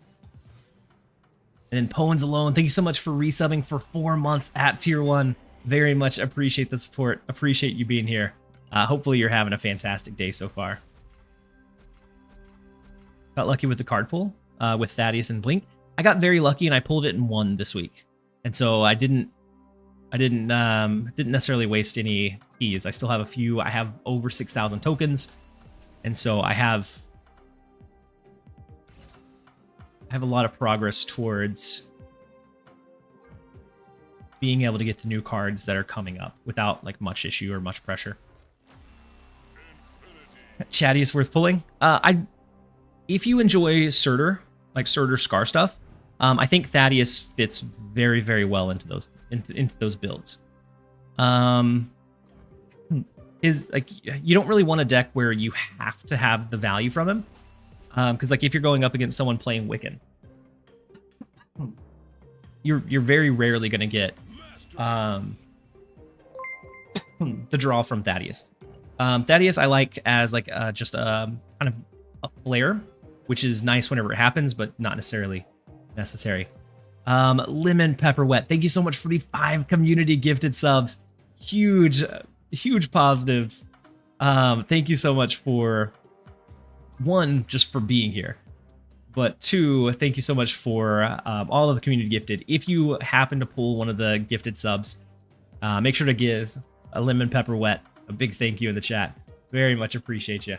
And then Poens Alone, thank you so much for resubbing for 4 months at Tier 1. Very much appreciate the support. Appreciate you being here. Hopefully you're having a fantastic day so far. Got lucky with the card pull with Thaddeus and Blink. I got very lucky and I pulled it in 1 this week. And so I didn't necessarily waste any keys. I still have a few. I have over 6,000 tokens. And so I have a lot of progress towards being able to get to new cards that are coming up without like much issue or much pressure. Chatty is worth pulling. If you enjoy Surtur, like Surtur Skaar stuff, I think Thaddeus fits very, very well into those builds. Is like you don't really want a deck where you have to have the value from him, because like if you're going up against someone playing Wiccan, you're very rarely going to get the draw from Thaddeus. Thaddeus I like as like just a kind of a flare, which is nice whenever it happens, but not necessarily necessary. Lemon Pepper Wet, thank you so much for the 5 community gifted subs. Huge positives. Thank you so much for 1, just for being here, but 2, thank you so much for all of the community gifted. If you happen to pull one of the gifted subs, make sure to give a Lemon Pepper Wet a big thank you in the chat. Very much appreciate you.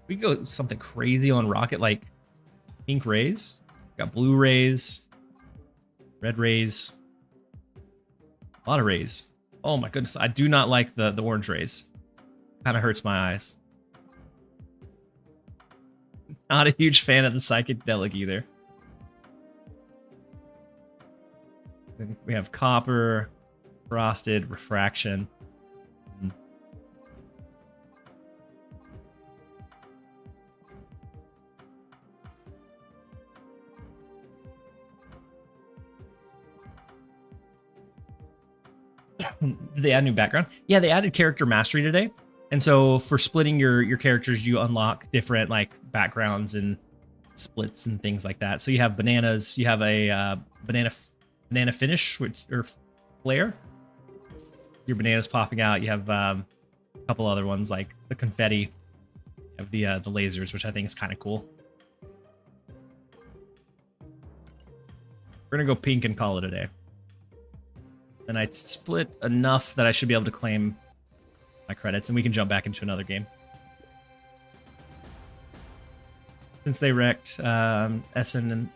We go something crazy on Rocket, like pink rays, got blue rays, red rays, a lot of rays. Oh my goodness, I do not like the orange rays. Kind of hurts my eyes. Not a huge fan of the psychedelic either. Then we have copper, frosted, refraction. Did they add new background? Yeah, they added character mastery today. And so for splitting your characters, you unlock different like backgrounds and splits and things like that. So you have bananas, you have a banana finish, or flare, your bananas popping out. You have a couple other ones like the confetti. You have the lasers, which I think is kind of cool. We're gonna go pink and call it a day. Then I split enough that I should be able to claim my credits, and we can jump back into another game. Since they wrecked Essen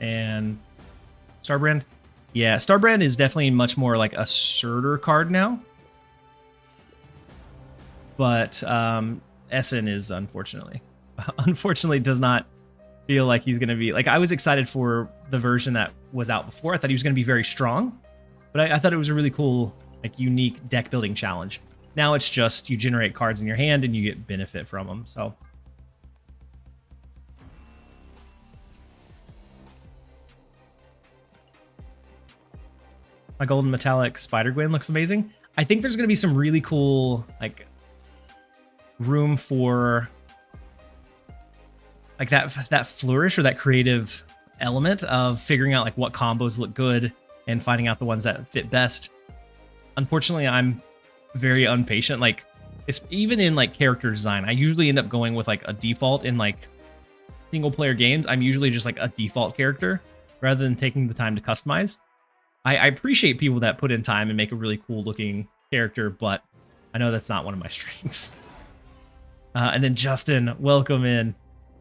and Starbrand. Yeah, Starbrand is definitely much more like a Surtur card now. But Essen is unfortunately does not feel like he's going to be... Like, I was excited for the version that was out before. I thought he was going to be very strong. But I thought it was a really cool, like, unique deck building challenge. Now it's just you generate cards in your hand and you get benefit from them, so... My golden metallic Spider-Gwen looks amazing. I think there's going to be some really cool, like, room for, like, that flourish or that creative element of figuring out, like, what combos look good and finding out the ones that fit best. Unfortunately, I'm very impatient. Like, it's even in, like, character design, I usually end up going with, like, a default in, like, single-player games. I'm usually just, like, a default character rather than taking the time to customize. I appreciate people that put in time and make a really cool looking character, but I know that's not one of my strengths. And then Justin, welcome in.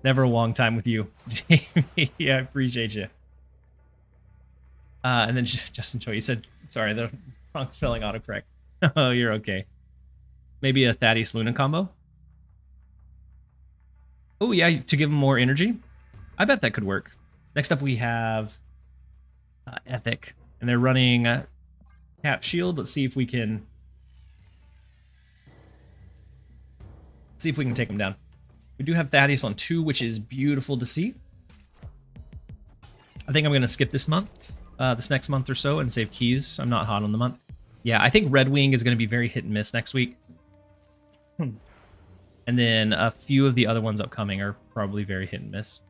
Never a long time with you. Jamie, yeah, I appreciate you. And then Justin Choi, you said, sorry, the wrong spelling autocorrect. Oh, you're okay. Maybe a Thaddeus Luna combo? Oh, yeah, to give him more energy. I bet that could work. Next up, we have Ethic. And they're running Cap Shield. Let's see if we can... take them down. We do have Thaddeus on 2, which is beautiful to see. I think I'm going to skip this month, this next month or so, and save keys. I'm not hot on the month. Yeah, I think Red Wing is going to be very hit and miss next week. And then a few of the other ones upcoming are probably very hit and miss.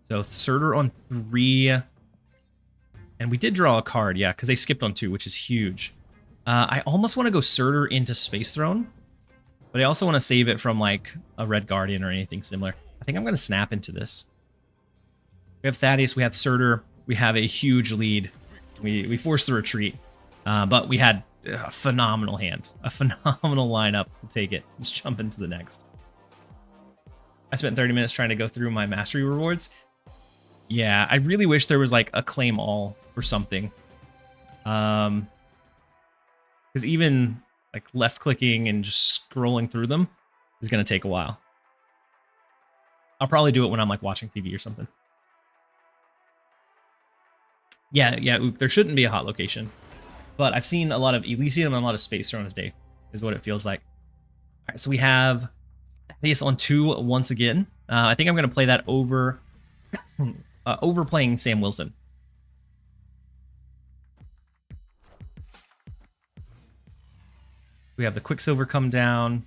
So Surtur on 3... And we did draw a card, yeah, because they skipped on 2, which is huge. I almost want to go Surtur into Space Throne, but I also want to save it from, like, a Red Guardian or anything similar. I think I'm going to snap into this. We have Thaddeus, we have Surtur, we have a huge lead. We forced the retreat, but we had a phenomenal hand, a phenomenal lineup to take it. Let's jump into the next. I spent 30 minutes trying to go through my mastery rewards. Yeah, I really wish there was, like, a claim all or something. Because even, like, left-clicking and just scrolling through them is going to take a while. I'll probably do it when I'm, like, watching TV or something. Yeah, there shouldn't be a hot location. But I've seen a lot of Elysium and a lot of Space Throne today, is what it feels like. All right, so we have Thaddeus on 2 once again. I think I'm going to play that over... overplaying Sam Wilson. We have the Quicksilver come down.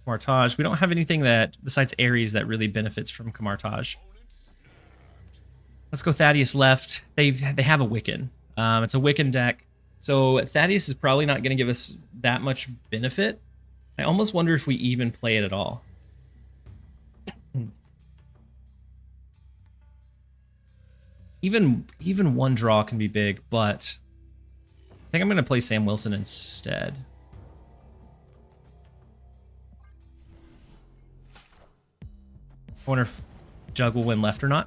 Camartage. We don't have anything that, besides Ares, that really benefits from Camartage. Let's go Thaddeus left. They have a Wiccan. It's a Wiccan deck. So Thaddeus is probably not going to give us that much benefit. I almost wonder if we even play it at all. Even one draw can be big, but I think I'm going to play Sam Wilson instead. I wonder if Jug will win left or not.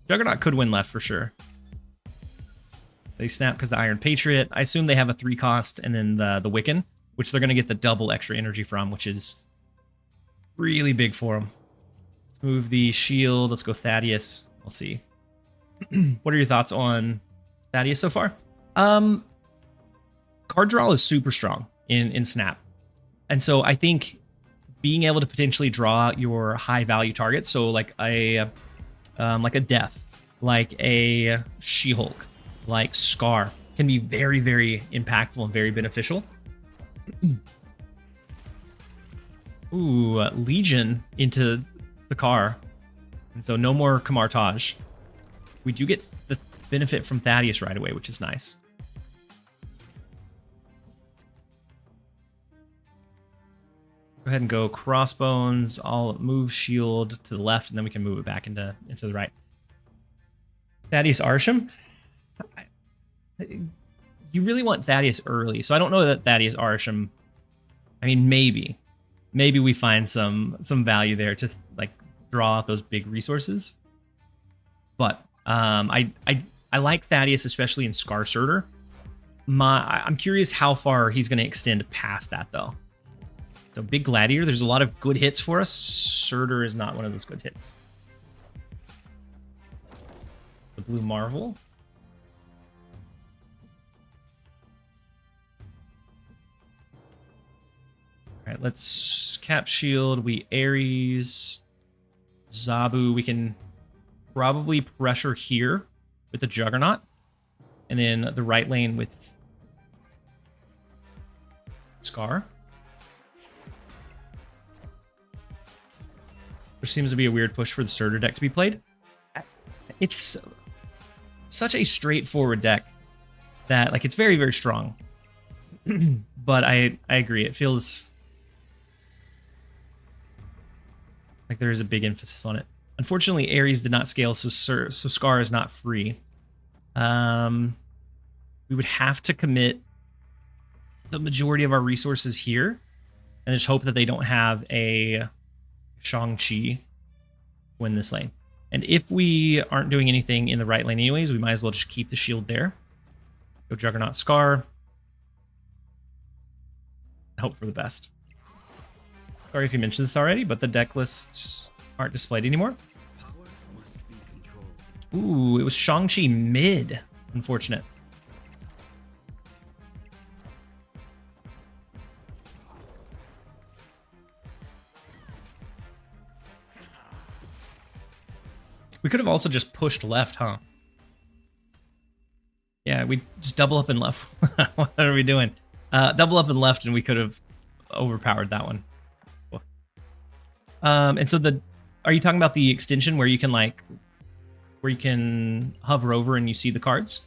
Juggernaut could win left for sure. They snap because the Iron Patriot. I assume they have a 3 cost and then the Wiccan, which they're going to get the double extra energy from, which is really big for them. Let's move the shield. Let's go Thaddeus. We'll see. What are your thoughts on Thaddeus so far? Card draw is super strong in Snap. And so I think being able to potentially draw your high value targets, so like a Death, like a She-Hulk, like Skaar, can be very, very impactful and very beneficial. Ooh, Legion into the car. And so no more Camartage. we do get the benefit from Thaddeus right away, which is nice. Go ahead and go crossbones. I'll move shield to the left, and then we can move it back into the right. Thaddeus Arsham. You really want Thaddeus early, so I don't know that Thaddeus Arsham. I mean, maybe we find some value there to like draw out those big resources. But I like Thaddeus, especially in Skaar Surtur. I'm curious how far he's going to extend past that, though. So big Gladiator, there's a lot of good hits for us. Surtur is not one of those good hits. The Blue Marvel. All right, let's Cap Shield. We Ares. Zabu. We can probably pressure here with the Juggernaut. And then the right lane with Skaar. There seems to be a weird push for the Surtur deck to be played. It's such a straightforward deck that, like, it's very, very strong. But I agree. It feels like there is a big emphasis on it. Unfortunately, Ares did not scale, so Skaar is not free. We would have to commit the majority of our resources here and just hope that they don't have a Shang-Chi win this lane. And if we aren't doing anything in the right lane anyways, we might as well just keep the shield there. Go Juggernaut Skaar. Hope for the best. Sorry if you mentioned this already, but the deck lists aren't displayed anymore. Ooh, it was Shang-Chi mid. Unfortunate. We could have also just pushed left, huh? Yeah, we just double up and left. What are we doing? Double up and left, and we could have overpowered that one. And so are you talking about the extension where you can hover over and you see the cards?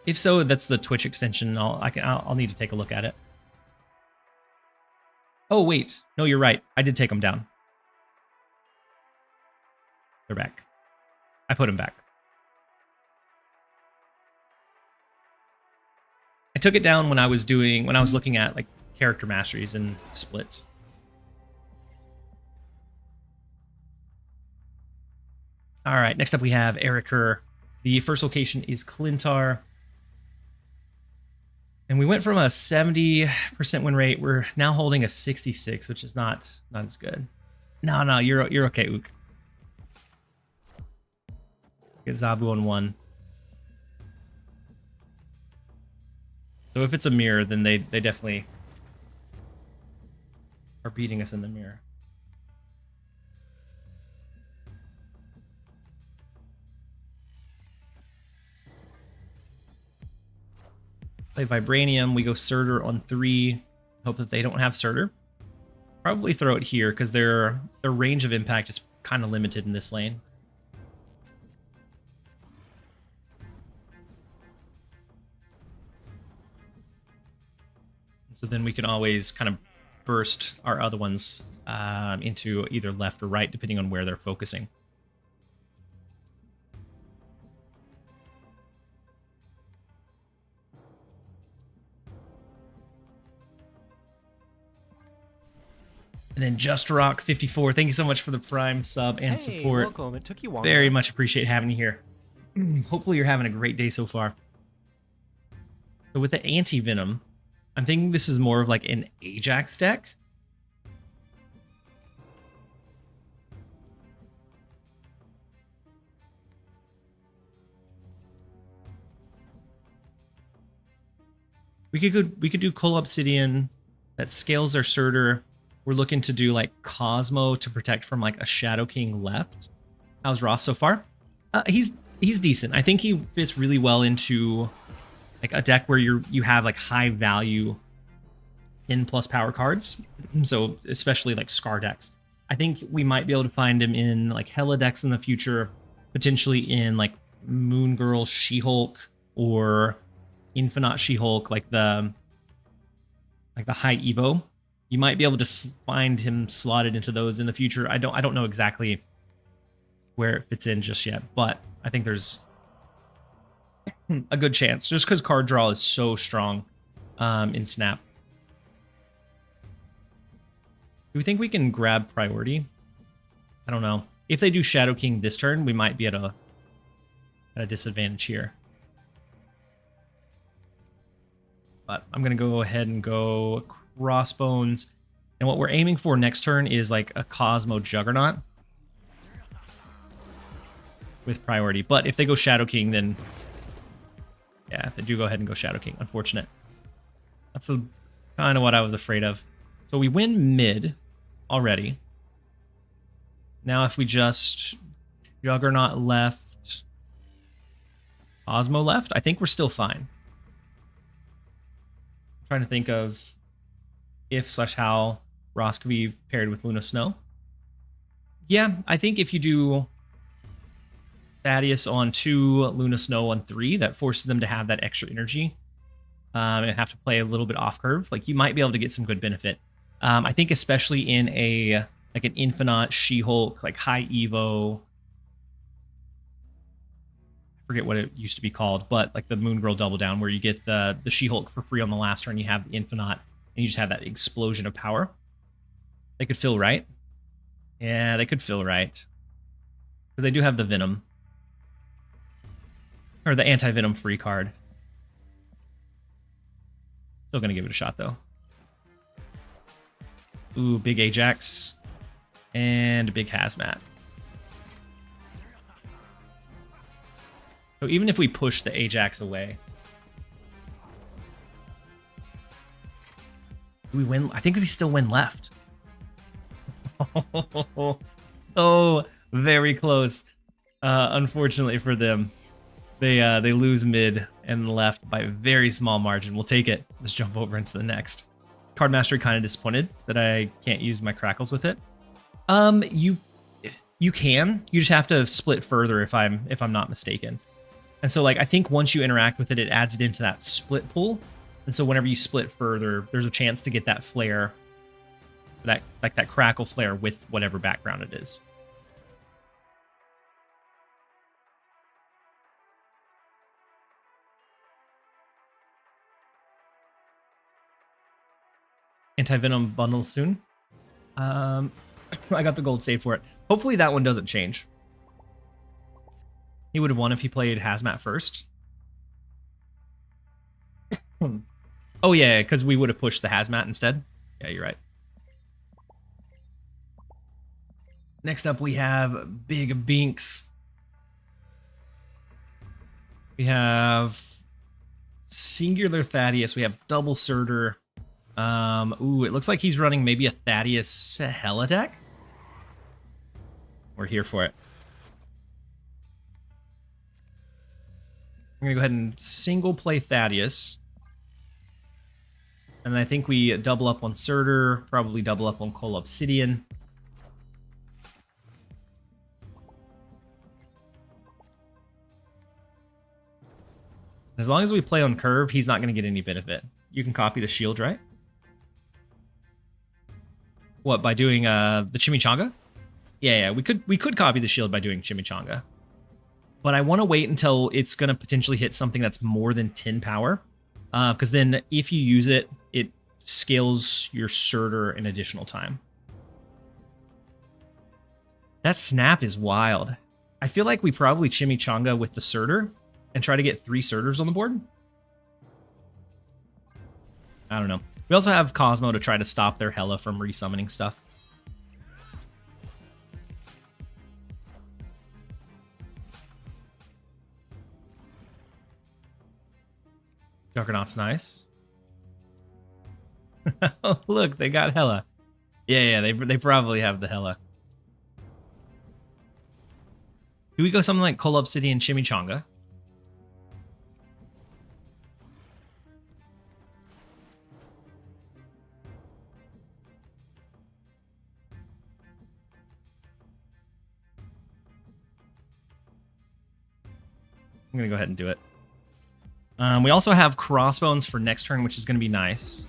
If so, that's the Twitch extension. I'll need to take a look at it. Oh wait, no, you're right. I did take them down. They're back. I put them back. I took it down when I was looking at like character masteries and splits. All right, next up we have Erikur. The first location is Clintar. And we went from a 70% win rate. We're now holding a 66, which is not as good. No, you're okay, Ook. Get Zabu on 1. So if it's a mirror, then they definitely are beating us in the mirror. Play Vibranium. We go Surtur on 3. Hope that they don't have Surtur. Probably throw it here because their range of impact is kind of limited in this lane. So then we can always kind of burst our other ones into either left or right, depending on where they're focusing. And then Just Rock 54, thank you so much for the Prime sub and support. Welcome. It took you long. Very much appreciate having you here. Hopefully you're having a great day so far. So with the Anti-Venom, I'm thinking this is more of like an Ajax deck. We could do Coal Obsidian that scales our Surtur. We're looking to do like Cosmo to protect from like a Shadow King left. How's Ross so far? He's decent. I think he fits really well into like a deck where you have like high value in plus power cards. So especially like Skaar decks. I think we might be able to find him in like Hela decks in the future, potentially in like Moon Girl She-Hulk or Infinite She-Hulk, like the high Evo. You might be able to find him slotted into those in the future. I don't know exactly where it fits in just yet, but I think there's a good chance just because card draw is so strong in Snap. Do we think we can grab priority? I don't know. If they do Shadow King this turn, we might be at a disadvantage here. But I'm going to go ahead and go Crossbones. And what we're aiming for next turn is like a Cosmo Juggernaut with priority. But if they go Shadow King, then yeah, they do go ahead and go Shadow King. Unfortunate. That's kind of what I was afraid of. So we win mid already. Now if we just Juggernaut left, Cosmo left, I think we're still fine. I'm trying to think of if/how Ross could be paired with Luna Snow. Yeah, I think if you do Thaddeus on 2, Luna Snow on 3, that forces them to have that extra energy and have to play a little bit off curve. Like, you might be able to get some good benefit. I think especially in an Infinite She-Hulk, like high Evo. I forget what it used to be called, but like the Moon Girl Double Down, where you get the She-Hulk for free on the last turn, you have the Infinite, and you just have that explosion of power. They could feel right. Yeah, they could feel right. Because they do have the Venom. Or the anti-Venom free card. Still going to give it a shot, though. Ooh, big Ajax. And a big Hazmat. So even if we push the Ajax away... Do we win? I think we still win left. Oh, very close. Unfortunately for them. They lose mid and left by a very small margin. We'll take it. Let's jump over into the next. Card Mastery kind of disappointed that I can't use my crackles with it. You can. You just have to split further if I'm not mistaken. And so like I think once you interact with it, it adds it into that split pool. And so whenever you split further, there's a chance to get that flare, that crackle flare with whatever background it is. Anti-Venom bundle soon. I got the gold save for it. Hopefully that one doesn't change. He would have won if he played Hazmat first. Oh yeah, because we would have pushed the Hazmat instead. Yeah, you're right. Next up we have Big Binks. We have Singular Thaddeus. We have Double Surtur. Ooh, it looks like he's running maybe a Thaddeus Hella deck. We're here for it. I'm gonna go ahead and single play Thaddeus. And then I think we double up on Surtur, probably double up on Coal Obsidian. As long as we play on curve, he's not going to get any benefit. You can copy the shield, right? What, by doing the Chimichanga? Yeah, we could copy the shield by doing Chimichanga. But I want to wait until it's going to potentially hit something that's more than 10 power. Because then if you use it, it scales your Surtur an additional time. That snap is wild. I feel like we probably Chimichanga with the Surtur and try to get 3 Surturs on the board. I don't know. We also have Cosmo to try to stop their Hella from resummoning stuff. Juggernaut's nice. Oh, look, they got Hella. Yeah, they probably have the Hella. Do we go something like Coal Obsidian Chimichanga? I'm gonna go ahead and do it. We also have Crossbones for next turn, which is gonna be nice.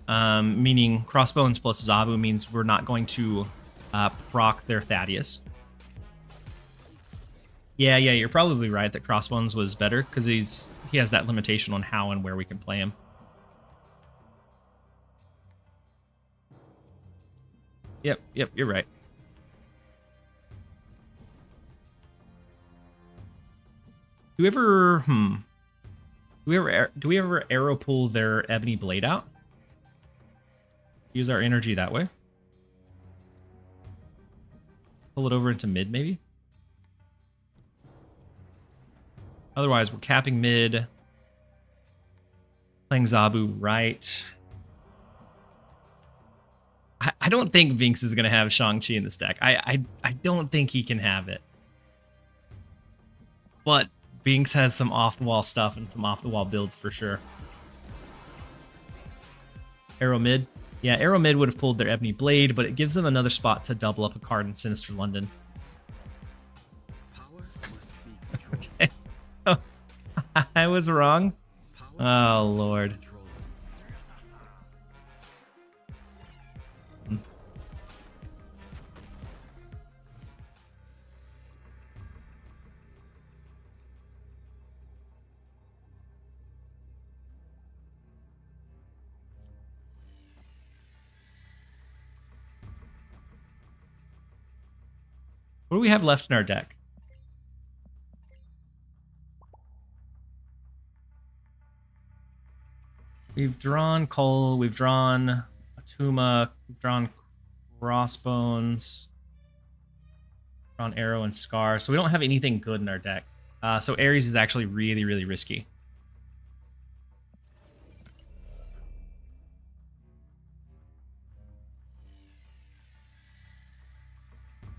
Meaning Crossbones plus Zabu means we're not going to proc their Thaddeus. Yeah, you're probably right that Crossbones was better because he has that limitation on how and where we can play him. Yep, you're right. Do we ever arrow pull their Ebony Blade out? Use our energy that way. Pull it over into mid, maybe? Otherwise, we're capping mid. Playing Zabu right. I don't think Vinx is going to have Shang-Chi in this deck. I don't think he can have it. But Vinx has some off-the-wall stuff and some off-the-wall builds for sure. Arrow mid. Yeah, Arrow mid would have pulled their Ebony Blade, but it gives them another spot to double up a card in Sinister London. Okay. Oh, I was wrong. Oh, Lord. What do we have left in our deck? We've drawn Cole, we've drawn Atuma, we've drawn Crossbones, drawn Arrow and Skaar, so we don't have anything good in our deck. So Ares is actually really, really risky.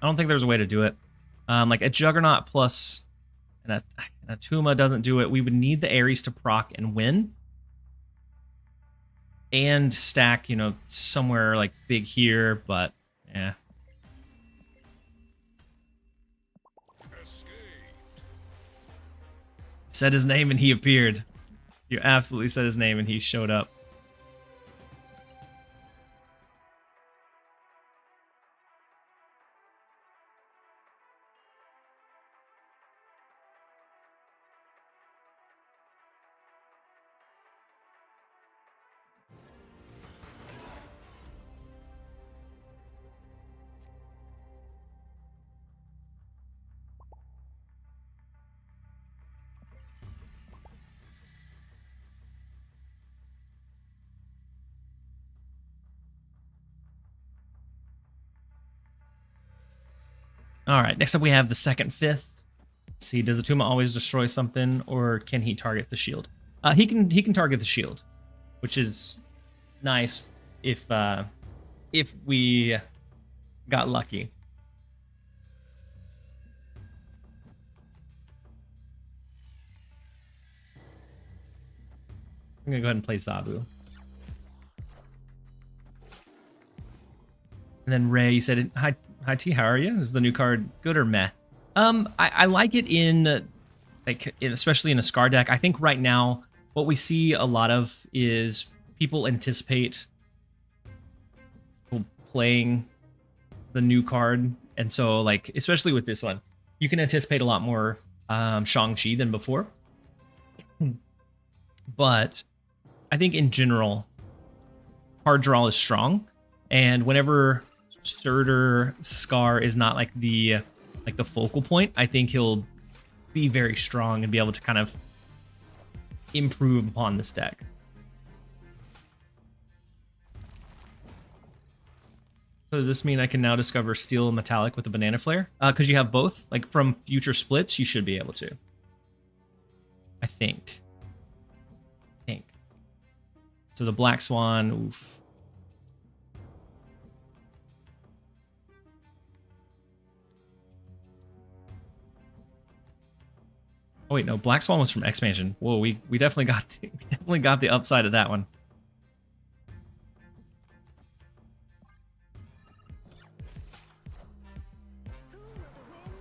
I don't think there's a way to do it. Like a Juggernaut plus an Atuma doesn't do it. We would need the Ares to proc and win. And stack, you know, somewhere like big here, but yeah. Said his name and he appeared. You absolutely said his name and he showed up. All right, next up we have the second fifth. Let's see, does Atuma always destroy something, or can he target the shield? He can target the shield, which is nice if we got lucky. I'm gonna go ahead and play Zabu. And then Ray, you said, hi T, how are you? Is the new card good or meh? I like it in, especially in a Skaar deck. I think right now, what we see a lot of is people anticipate playing the new card. And so, like, especially with this one, you can anticipate a lot more Shang-Chi than before. But I think in general, card draw is strong. And whenever Surtur Skaar is not like the focal point, I think he'll be very strong and be able to kind of improve upon this deck. So does this mean I can now discover Steel and Metallic with a Banana Flare? Because you have both, like from future splits, you should be able to. I think. So the Black Swan, oof. Oh wait, no, Black Swan was from expansion. Whoa, we definitely got the upside of that one.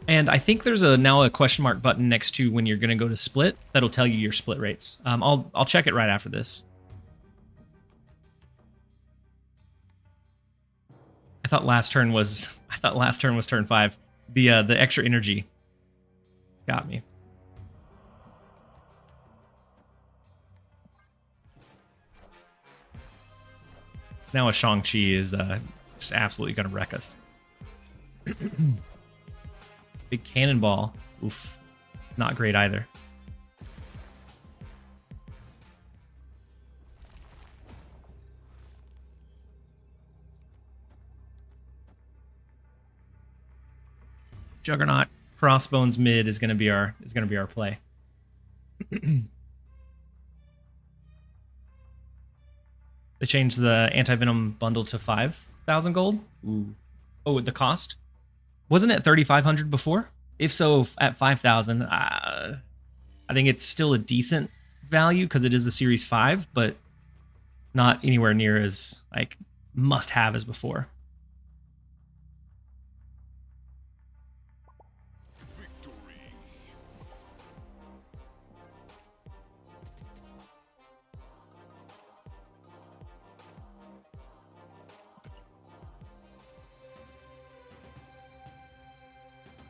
And I think there's now a question mark button next to when you're going to go to split that'll tell you your split rates. I'll check it right after this. I thought last turn was turn 5. The extra energy got me. Now a Shang-Chi is just absolutely going to wreck us. Big cannonball. Oof. Not great either. Juggernaut Crossbones mid is going to be our play. They changed the anti-venom bundle to 5,000 gold. Ooh. Oh, the cost? Wasn't it 3,500 before? If so, at 5,000, I think it's still a decent value because it is a Series 5, but not anywhere near as like must-have as before.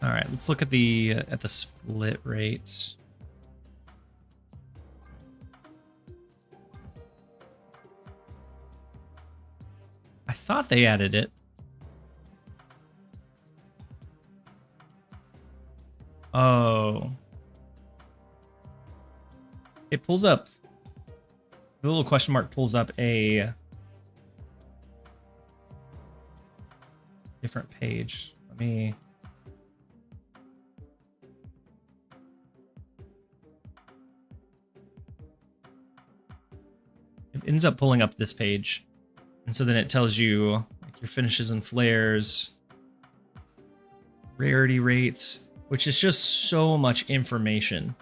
All right, let's look at the split rate. I thought they added it. Oh. It pulls up. The little question mark pulls up a different page. Let me... It ends up pulling up this page. And so then it tells you like your finishes and flares, rarity rates, which is just so much information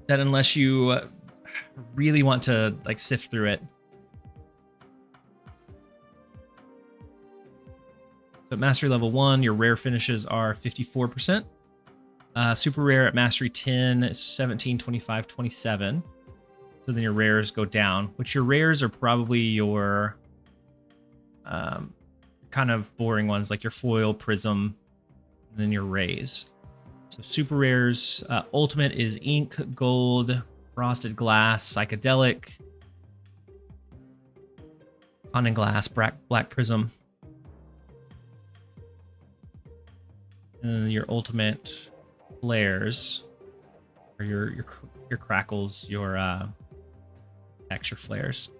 that unless you really want to like sift through it. So at Mastery level 1, your rare finishes are 54%. Super rare at Mastery 10 is 17, 25, 27. So then your rares go down, which your rares are probably your kind of boring ones, like your foil, prism, and then your rays. So super rares, ultimate is ink, gold, frosted glass, psychedelic, haunting glass, black prism. And then your ultimate flares, or your crackles, your extra flares.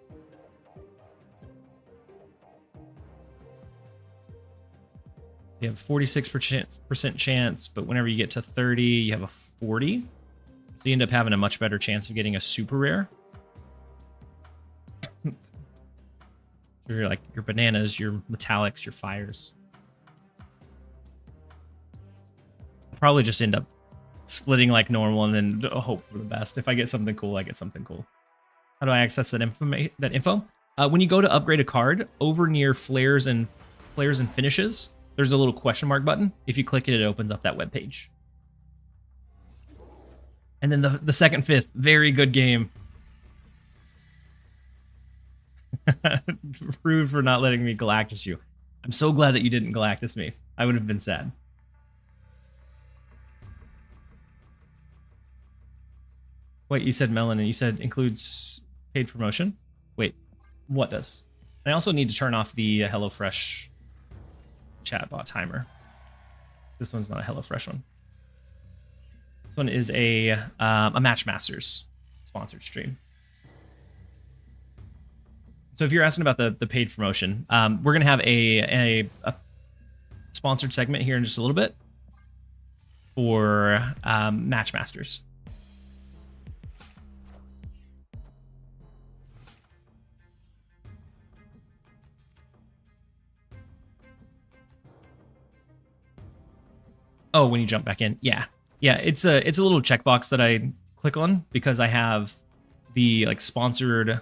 You have a 46% chance, but whenever you get to 30, you have a 40. So you end up having a much better chance of getting a super rare. You're like your bananas, your metallics, your fires. I'll probably just end up splitting like normal and then hope for the best. If I get something cool, I get something cool. How do I access that info? When you go to upgrade a card, over near flares and finishes, there's a little question mark button. If you click it, it opens up that web page. And then the second fifth, very good game. Rude for not letting me Galactus you. I'm so glad that you didn't Galactus me. I would have been sad. Wait, you said melon and you said includes paid promotion? Wait, what does? I also need to turn off the HelloFresh chatbot timer. This one's not a HelloFresh one. This one is a Match Masters sponsored stream. So if you're asking about the paid promotion, we're gonna have a sponsored segment here in just a little bit for Match Masters. Oh, when you jump back in. Yeah. Yeah, it's a little checkbox that I click on because I have the like sponsored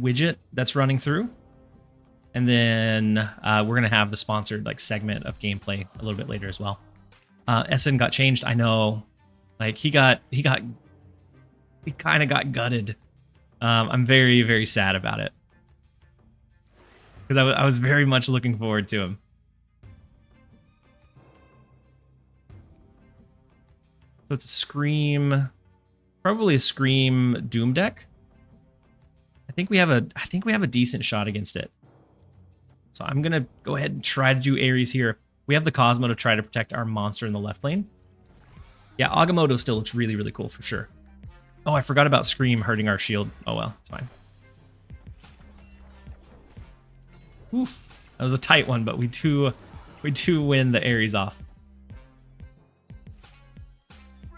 widget that's running through. And then we're gonna have the sponsored like segment of gameplay a little bit later as well. Essen got changed. I know, like he kind of got gutted. I'm very, very sad about it because I was very much looking forward to him. So it's a Scream, probably a Scream Doom deck. I think we have a decent shot against it. So I'm gonna go ahead and try to do Ares here. We have the Cosmo to try to protect our monster in the left lane. Yeah, Agamotto still looks really, really cool for sure. Oh, I forgot about Scream hurting our shield. Oh well, it's fine. Oof, that was a tight one, but we do win the Ares off.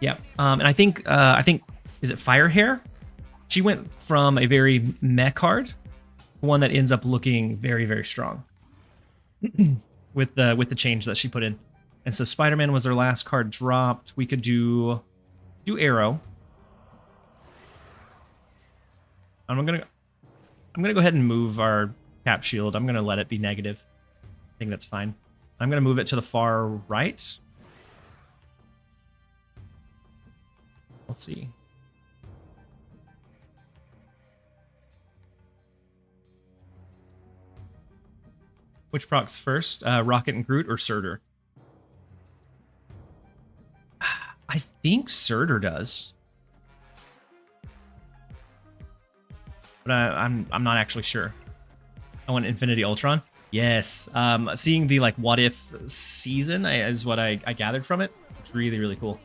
Yeah, and I think is it Firehair? She went from a very meh card to one that ends up looking very, very strong with the change that she put in. And so Spider-Man was their last card dropped. We could do Arrow. I'm gonna go ahead and move our cap shield. I'm gonna let it be negative. I think that's fine. I'm gonna move it to the far right. We'll see. Which procs first? Rocket and Groot or Surtur? I think Surtur does. But I'm not actually sure. I want Infinity Ultron. Yes. Seeing the like what if season is what I gathered from it. It's really, really cool.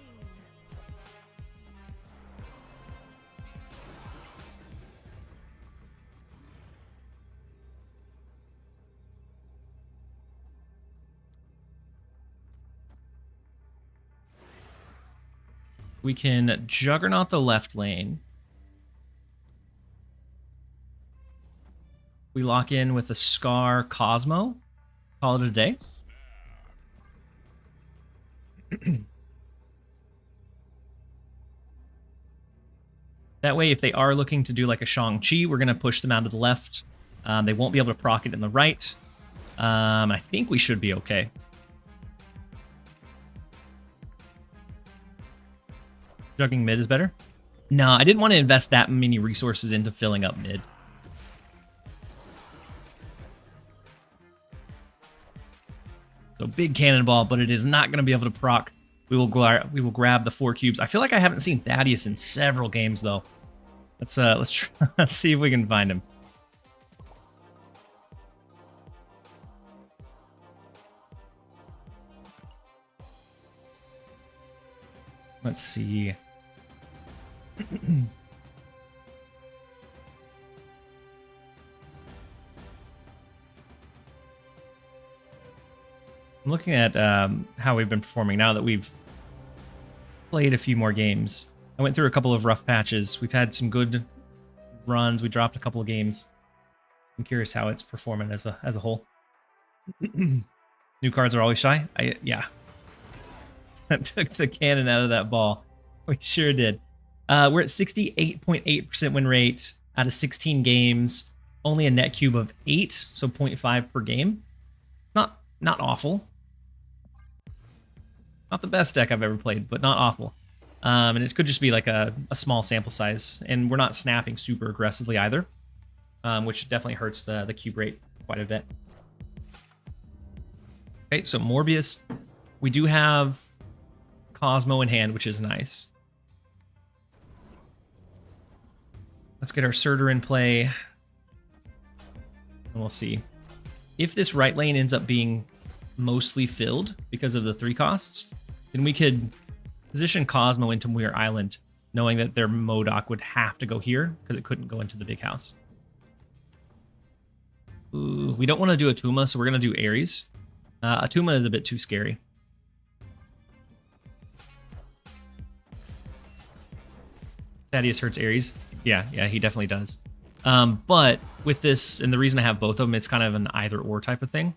We can Juggernaut the left lane. We lock in with a Skaar Cosmo. Call it a day. That way, if they are looking to do like a Shang-Chi, we're going to push them out to the left. They won't be able to proc it in the right. I think we should be okay. Jugging mid is better? No, I didn't want to invest that many resources into filling up mid. So big cannonball, but it is not going to be able to proc. We will grab the 4 cubes. I feel like I haven't seen Thaddeus in several games though. Let's let's see if we can find him. Let's see. I'm looking at how we've been performing now that we've played a few more games. I went through a couple of rough patches. We've had some good runs. We dropped a couple of games. I'm curious how it's performing as a whole. New cards are always shy. Yeah. That took the cannon out of that ball. We sure did. We're at 68.8% win rate out of 16 games. Only a net cube of 8, so 0.5 per game. Not awful. Not the best deck I've ever played, but not awful. And it could just be like a small sample size. And we're not snapping super aggressively either, which definitely hurts the cube rate quite a bit. Okay, so Morbius. We do have Cosmo in hand, which is nice. Let's get our Surtur in play. And we'll see. If this right lane ends up being mostly filled because of the 3 costs, then we could position Cosmo into Muir Island, knowing that their Modok would have to go here because it couldn't go into the big house. Ooh, we don't want to do Atuma, so we're going to do Ares. Atuma is a bit too scary. Thaddeus hurts Ares. Yeah, he definitely does. But with this, and the reason I have both of them, it's kind of an either-or type of thing,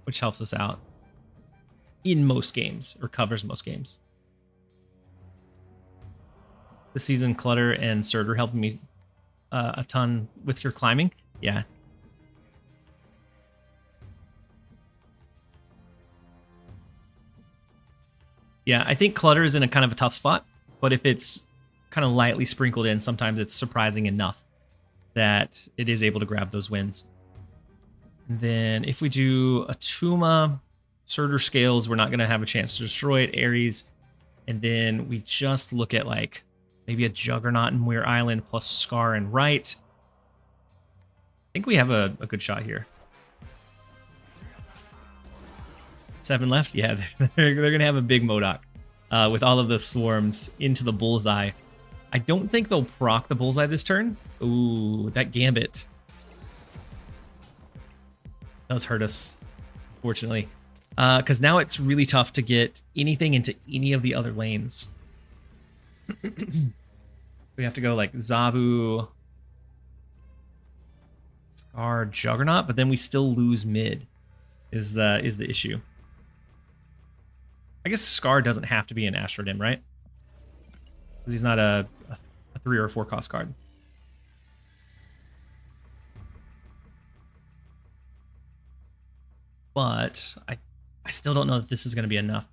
which helps us out in most games, or covers most games. This season, Clutter and Surtur helped me a ton with your climbing. Yeah. Yeah, I think Clutter is in a kind of a tough spot, but if it's kind of lightly sprinkled in, sometimes it's surprising enough that it is able to grab those wins. And then if we do a Tuma, Surtur Scales, we're not going to have a chance to destroy it. Ares, and then we just look at like maybe a Juggernaut and Muir Island plus Skaar and Right. I think we have a good shot here. 7 left? Yeah, they're going to have a big Modok with all of the swarms into the bullseye. I don't think they'll proc the bullseye this turn. Ooh, that Gambit does hurt us, unfortunately. Because now it's really tough to get anything into any of the other lanes. We have to go like Zabu, Skaar, Juggernaut, but then we still lose mid is the issue. I guess Skaar doesn't have to be an Astrodim, right? Because he's not a 3 or 4 cost card. But I still don't know that this is going to be enough.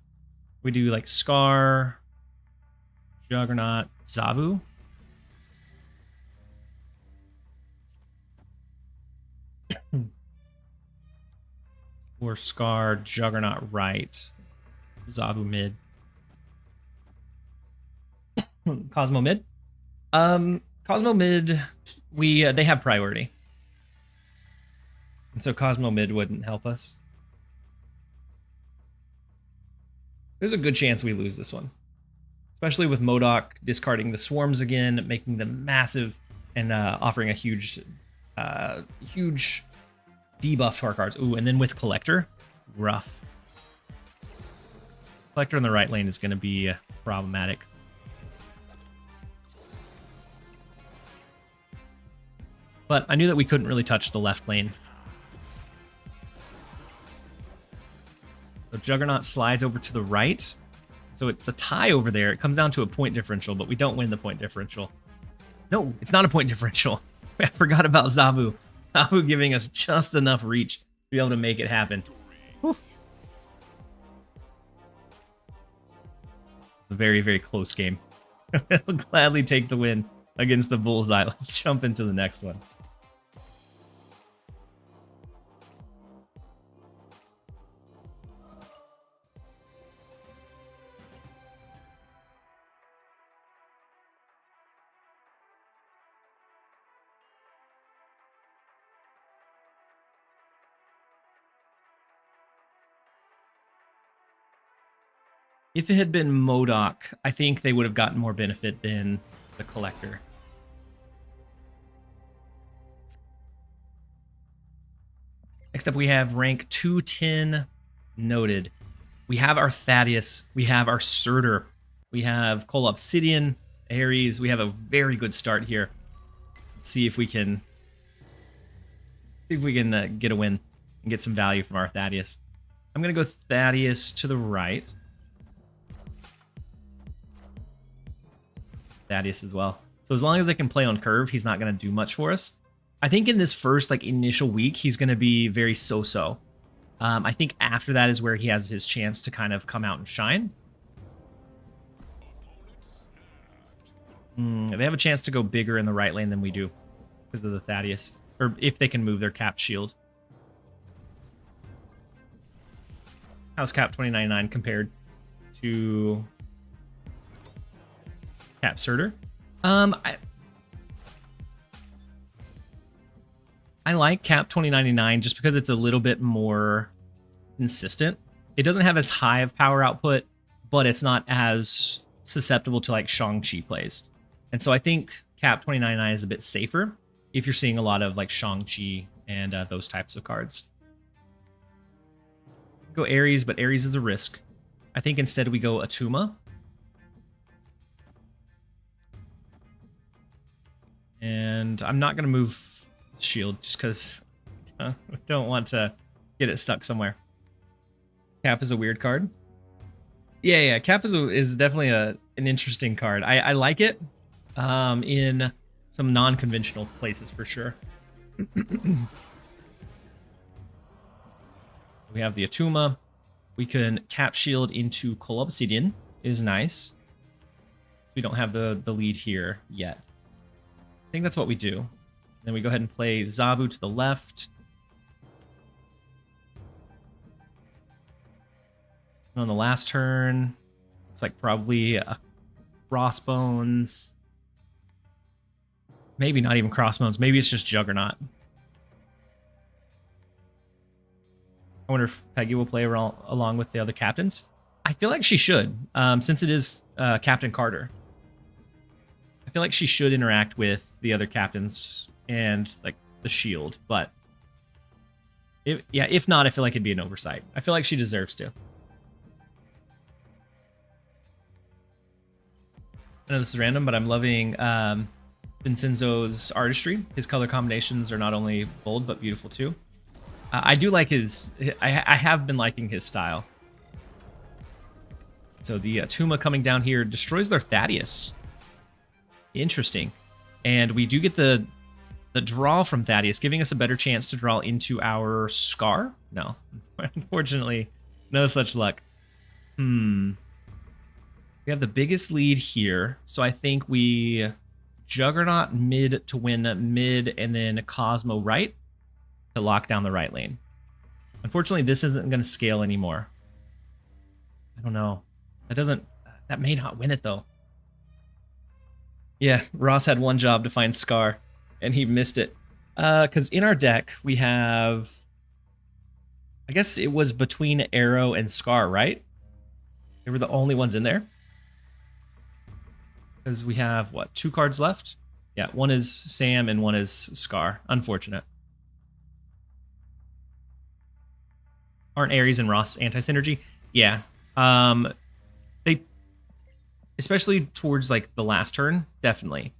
We do like Skaar, Juggernaut, Zabu. Or Skaar, Juggernaut right, Zabu mid. Cosmo mid. Cosmo mid, they have priority. And so Cosmo mid wouldn't help us. There's a good chance we lose this one. Especially with Modok discarding the swarms again, making them massive, and offering a huge debuff to our cards. Ooh, and then with Collector, rough. Collector in the right lane is going to be problematic. But I knew that we couldn't really touch the left lane. So Juggernaut slides over to the right. So it's a tie over there. It comes down to a point differential, but we don't win the point differential. No, it's not a point differential. I forgot about Zabu. Zabu giving us just enough reach to be able to make it happen. Whew. It's a very, very close game. I'll gladly take the win against the Bullseye. Let's jump into the next one. If it had been Modok, I think they would have gotten more benefit than the Collector. Next up, we have rank 210 noted. We have our Thaddeus. We have our Surtur. We have Cole Obsidian, Ares. We have a very good start here. Let's see if we can get a win and get some value from our Thaddeus. I'm gonna go Thaddeus to the right. Thaddeus as well. So as long as I can play on curve, he's not going to do much for us. I think in this first initial week, he's going to be very so-so. I think after that is where he has his chance to kind of come out and shine. They have a chance to go bigger in the right lane than we do because of the Thaddeus, or if they can move their cap shield. How's cap 2099 compared to Cap Surtur? I like Cap 2099 just because it's a little bit more consistent. It doesn't have as high of power output, but it's not as susceptible to like Shang-Chi plays. And so I think Cap 2099 is a bit safer if you're seeing a lot of like Shang-Chi and those types of cards. Go Ares, but Ares is a risk. I think instead we go Atuma. And I'm not going to move shield just because I don't want to get it stuck somewhere. Cap is a weird card. Yeah, Cap is definitely an interesting card. I like it in some non-conventional places for sure. We have the Atuma. We can cap shield into Cole Obsidian is nice. We don't have the lead here yet. I think that's what we do. Then we go ahead and play Zabu to the left. And on the last turn, looks like probably a Crossbones. Maybe not even Crossbones. Maybe it's just Juggernaut. I wonder if Peggy will play along with the other captains. I feel like she should, since it is Captain Carter. I feel like she should interact with the other captains and like the shield, but if not, I feel like it'd be an oversight. I feel like she deserves to. I know this is random, but I'm loving Vincenzo's artistry. His color combinations are not only bold, but beautiful too. I do like his... I have been liking his style. So the Tuma coming down here destroys their Thaddeus. Interesting. And we do get the draw from Thaddeus, giving us a better chance to draw into our Skaar. No. Unfortunately, no such luck. We have the biggest lead here. So I think we Juggernaut mid to win mid, and then Cosmo right to lock down the right lane. Unfortunately, this isn't going to scale anymore. I don't know. That may not win it though. Yeah, Ross had one job to find Skaar, and he missed it. Because in our deck, we have... I guess it was between Arrow and Skaar, right? They were the only ones in there. Because we have, what, 2 cards left? Yeah, one is Sam and one is Skaar. Unfortunate. Aren't Ares and Ross anti-synergy? Yeah. They, especially towards like the last turn, definitely.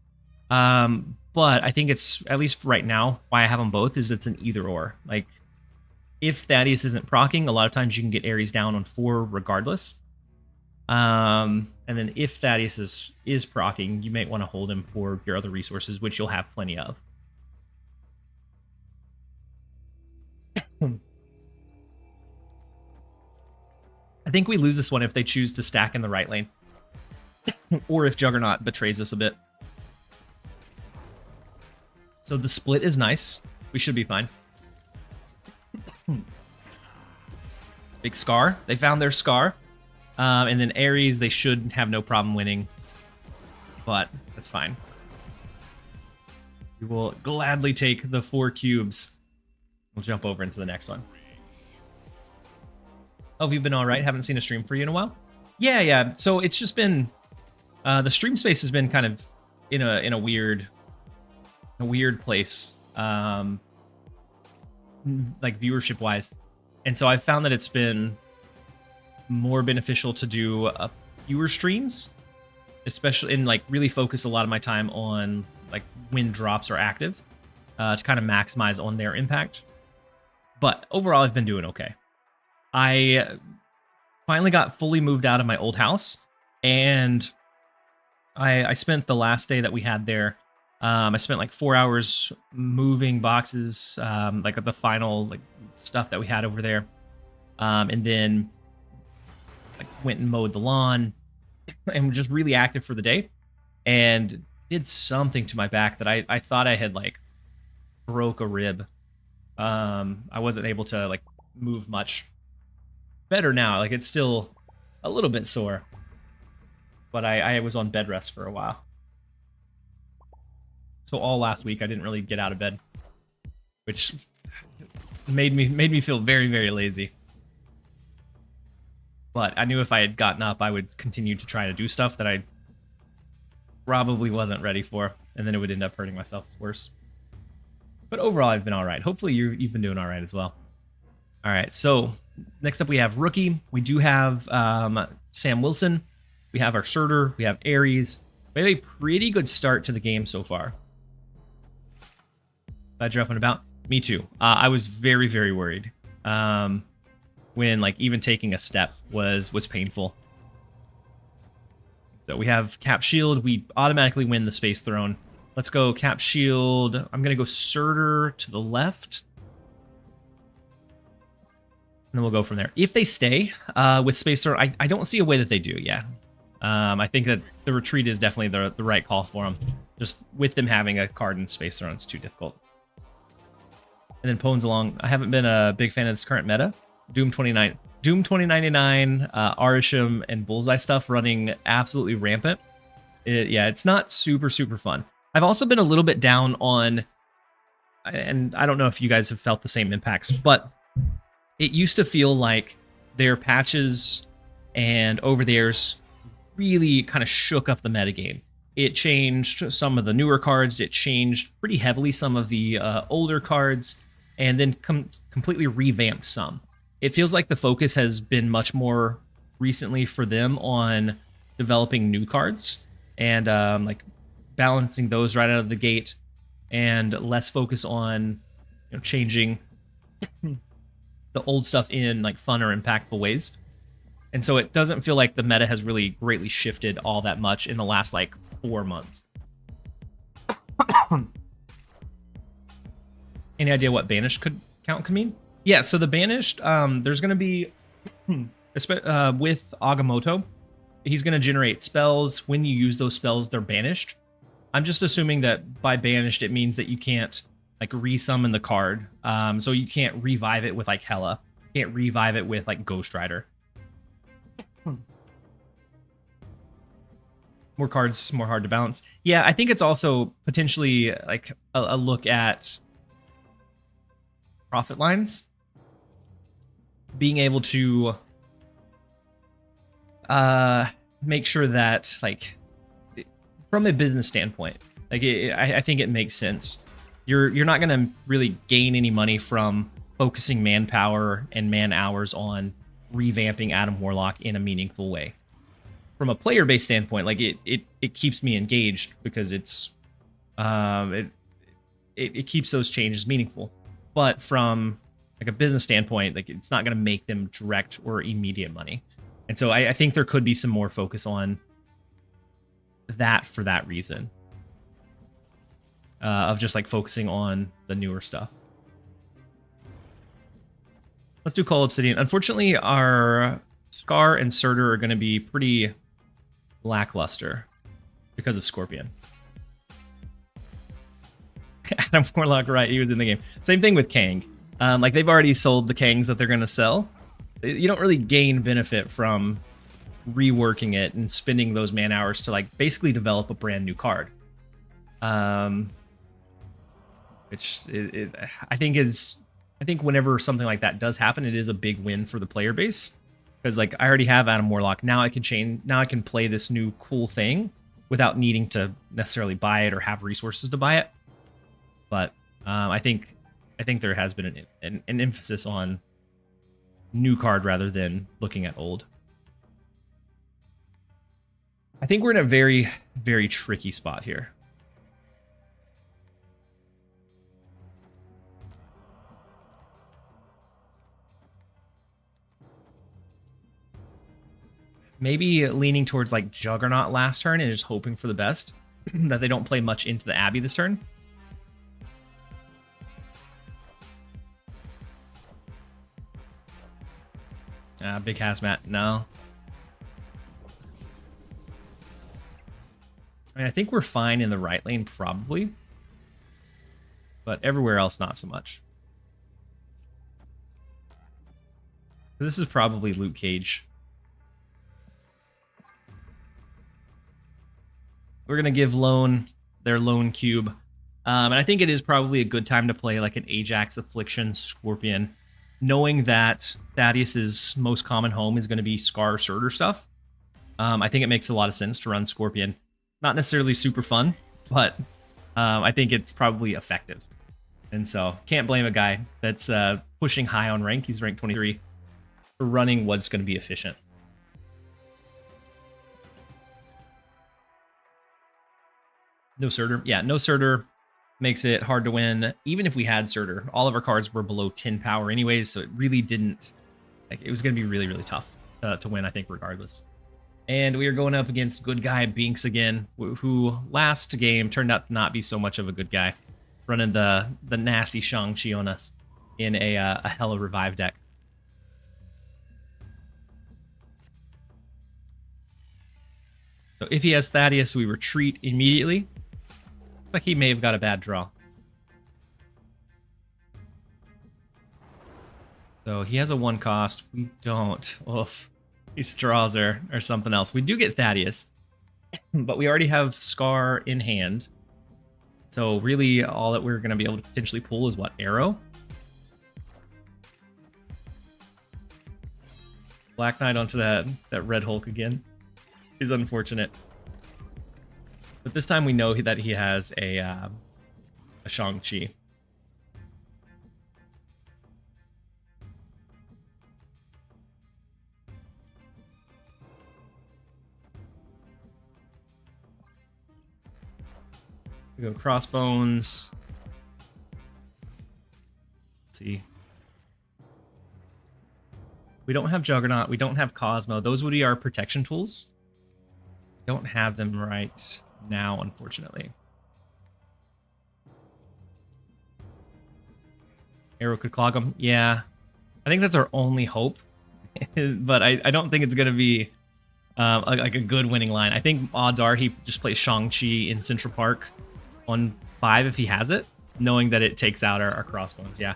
But I think it's, at least right now, why I have them both is it's an either or. Like, if Thaddeus isn't proccing, a lot of times you can get Ares down on 4 regardless. And then if Thaddeus is proccing, you might want to hold him for your other resources, which you'll have plenty of. I think we lose this one if they choose to stack in the right lane. Or if Juggernaut betrays us a bit. So the split is nice. We should be fine. Big Skaar. They found their Skaar. And then Ares, they should have no problem winning. But that's fine. We will gladly take the 4 cubes. We'll jump over into the next one. Oh, have you been all right? Haven't seen a stream for you in a while? Yeah. So it's just been... the stream space has been kind of in a weird place. Like viewership-wise. And so I've found that it's been more beneficial to do fewer streams, especially in like really focus a lot of my time on like when drops are active to kind of maximize on their impact. But overall, I've been doing okay. I finally got fully moved out of my old house, and I spent the last day that we had there. I spent like 4 hours moving boxes, like the final like stuff that we had over there, and then like went and mowed the lawn and was just really active for the day, and did something to my back that I thought I had like broke a rib. I wasn't able to like move much. Better now, like it's still a little bit sore, but I was on bed rest for a while. So all last week I didn't really get out of bed, which made me feel very, very lazy. But I knew if I had gotten up, I would continue to try to do stuff that I probably wasn't ready for, and then it would end up hurting myself worse. But overall, I've been all right. Hopefully you've been doing all right as well. All right, so next up we have Rookie. We do have Sam Wilson. We have our Surtur. We have Ares. We have a pretty good start to the game so far. Glad you're up and about. Me too. I was very, very worried. When like even taking a step was painful. So we have Cap Shield. We automatically win the Space Throne. Let's go Cap Shield. I'm gonna go Surtur to the left. And then we'll go from there. If they stay with Space Throne, I don't see a way that they do, yeah. I think that the retreat is definitely the right call for them. Just with them having a card in Space Throne, it's too difficult. And then Pones along. I haven't been a big fan of this current meta. Doom 2099, Arisham, and Bullseye stuff running absolutely rampant. Yeah, it's not super fun. I've also been a little bit down on, and I don't know if you guys have felt the same impacts, but it used to feel like their patches and over-the-airs really kind of shook up the metagame. It changed some of the newer cards. It changed pretty heavily some of the older cards, and then completely revamped some. It feels like the focus has been much more recently for them on developing new cards and like balancing those right out of the gate, and less focus on changing the old stuff in like fun or impactful ways. And so it doesn't feel like the meta has really greatly shifted all that much in the last like 4 months. Any idea what banished count could mean? Yeah, so the banished, there's going to be, with Agamotto, he's going to generate spells. When you use those spells, they're banished. I'm just assuming that by banished, it means that you can't like resummon the card. So you can't revive it with like Hela. You can't revive it with like Ghost Rider. More cards, more hard to balance. Yeah, I think it's also potentially like a look at profit lines. Being able to make sure that, like, from a business standpoint, like I think it makes sense. You're not gonna really gain any money from focusing manpower and man hours on revamping Adam Warlock in a meaningful way. From a player-based standpoint, like it keeps me engaged because it's it keeps those changes meaningful. But from like a business standpoint, like it's not going to make them direct or immediate money. And so I think there could be some more focus on that for that reason, of just like focusing on the newer stuff. Let's do Call Obsidian. Unfortunately, our Skaar and Surtur are going to be pretty lackluster because of Scorpion. Adam Warlock, right? He was in the game. Same thing with Kang. Like they've already sold the Kangs that they're going to sell. You don't really gain benefit from reworking it and spending those man hours to like basically develop a brand new card. Which I think whenever something like that does happen, it is a big win for the player base. Because like I already have Adam Warlock, now I can play this new cool thing without needing to necessarily buy it or have resources to buy it. But I think there has been an emphasis on new card rather than looking at old. I think we're in a very, very tricky spot here. Maybe leaning towards like Juggernaut last turn and just hoping for the best. That they don't play much into the Abbey this turn. Big Hazmat, no. I mean, I think we're fine in the right lane, probably. But everywhere else, not so much. This is probably Luke Cage. We're going to give Lone their Lone Cube. And I think it is probably a good time to play like an Ajax, Affliction, Scorpion, knowing that Thaddeus's most common home is going to be Skaar, Surtur stuff. I think it makes a lot of sense to run Scorpion. Not necessarily super fun, but I think it's probably effective. And so can't blame a guy that's pushing high on rank. He's ranked 23 for running what's going to be efficient. No Surtur. Yeah, no Surtur makes it hard to win. Even if we had Surtur, all of our cards were below 10 power anyways, so it really didn't... Like, it was going to be really, really tough to win, I think, regardless. And we are going up against good guy Binks again, who last game turned out to not be so much of a good guy, running the nasty Shang-Chi on us in a Hella Revive deck. So if he has Thaddeus, we retreat immediately. Looks like he may have got a bad draw. So he has a 1 cost. We don't. Oof. These straws are something else. We do get Thaddeus, but we already have Skaar in hand. So really all that we're going to be able to potentially pull is what? Arrow? Black Knight onto that Red Hulk again is unfortunate. But this time we know that he has a Shang-Chi. We go Crossbones. Let's see. We don't have Juggernaut. We don't have Cosmo. Those would be our protection tools. Don't have them right now, unfortunately. Arrow could clog them. Yeah. I think that's our only hope. But I don't think it's going to be like a good winning line. I think odds are he just plays Shang-Chi in Central Park on 5 if he has it, knowing that it takes out our Crossbones. Yeah.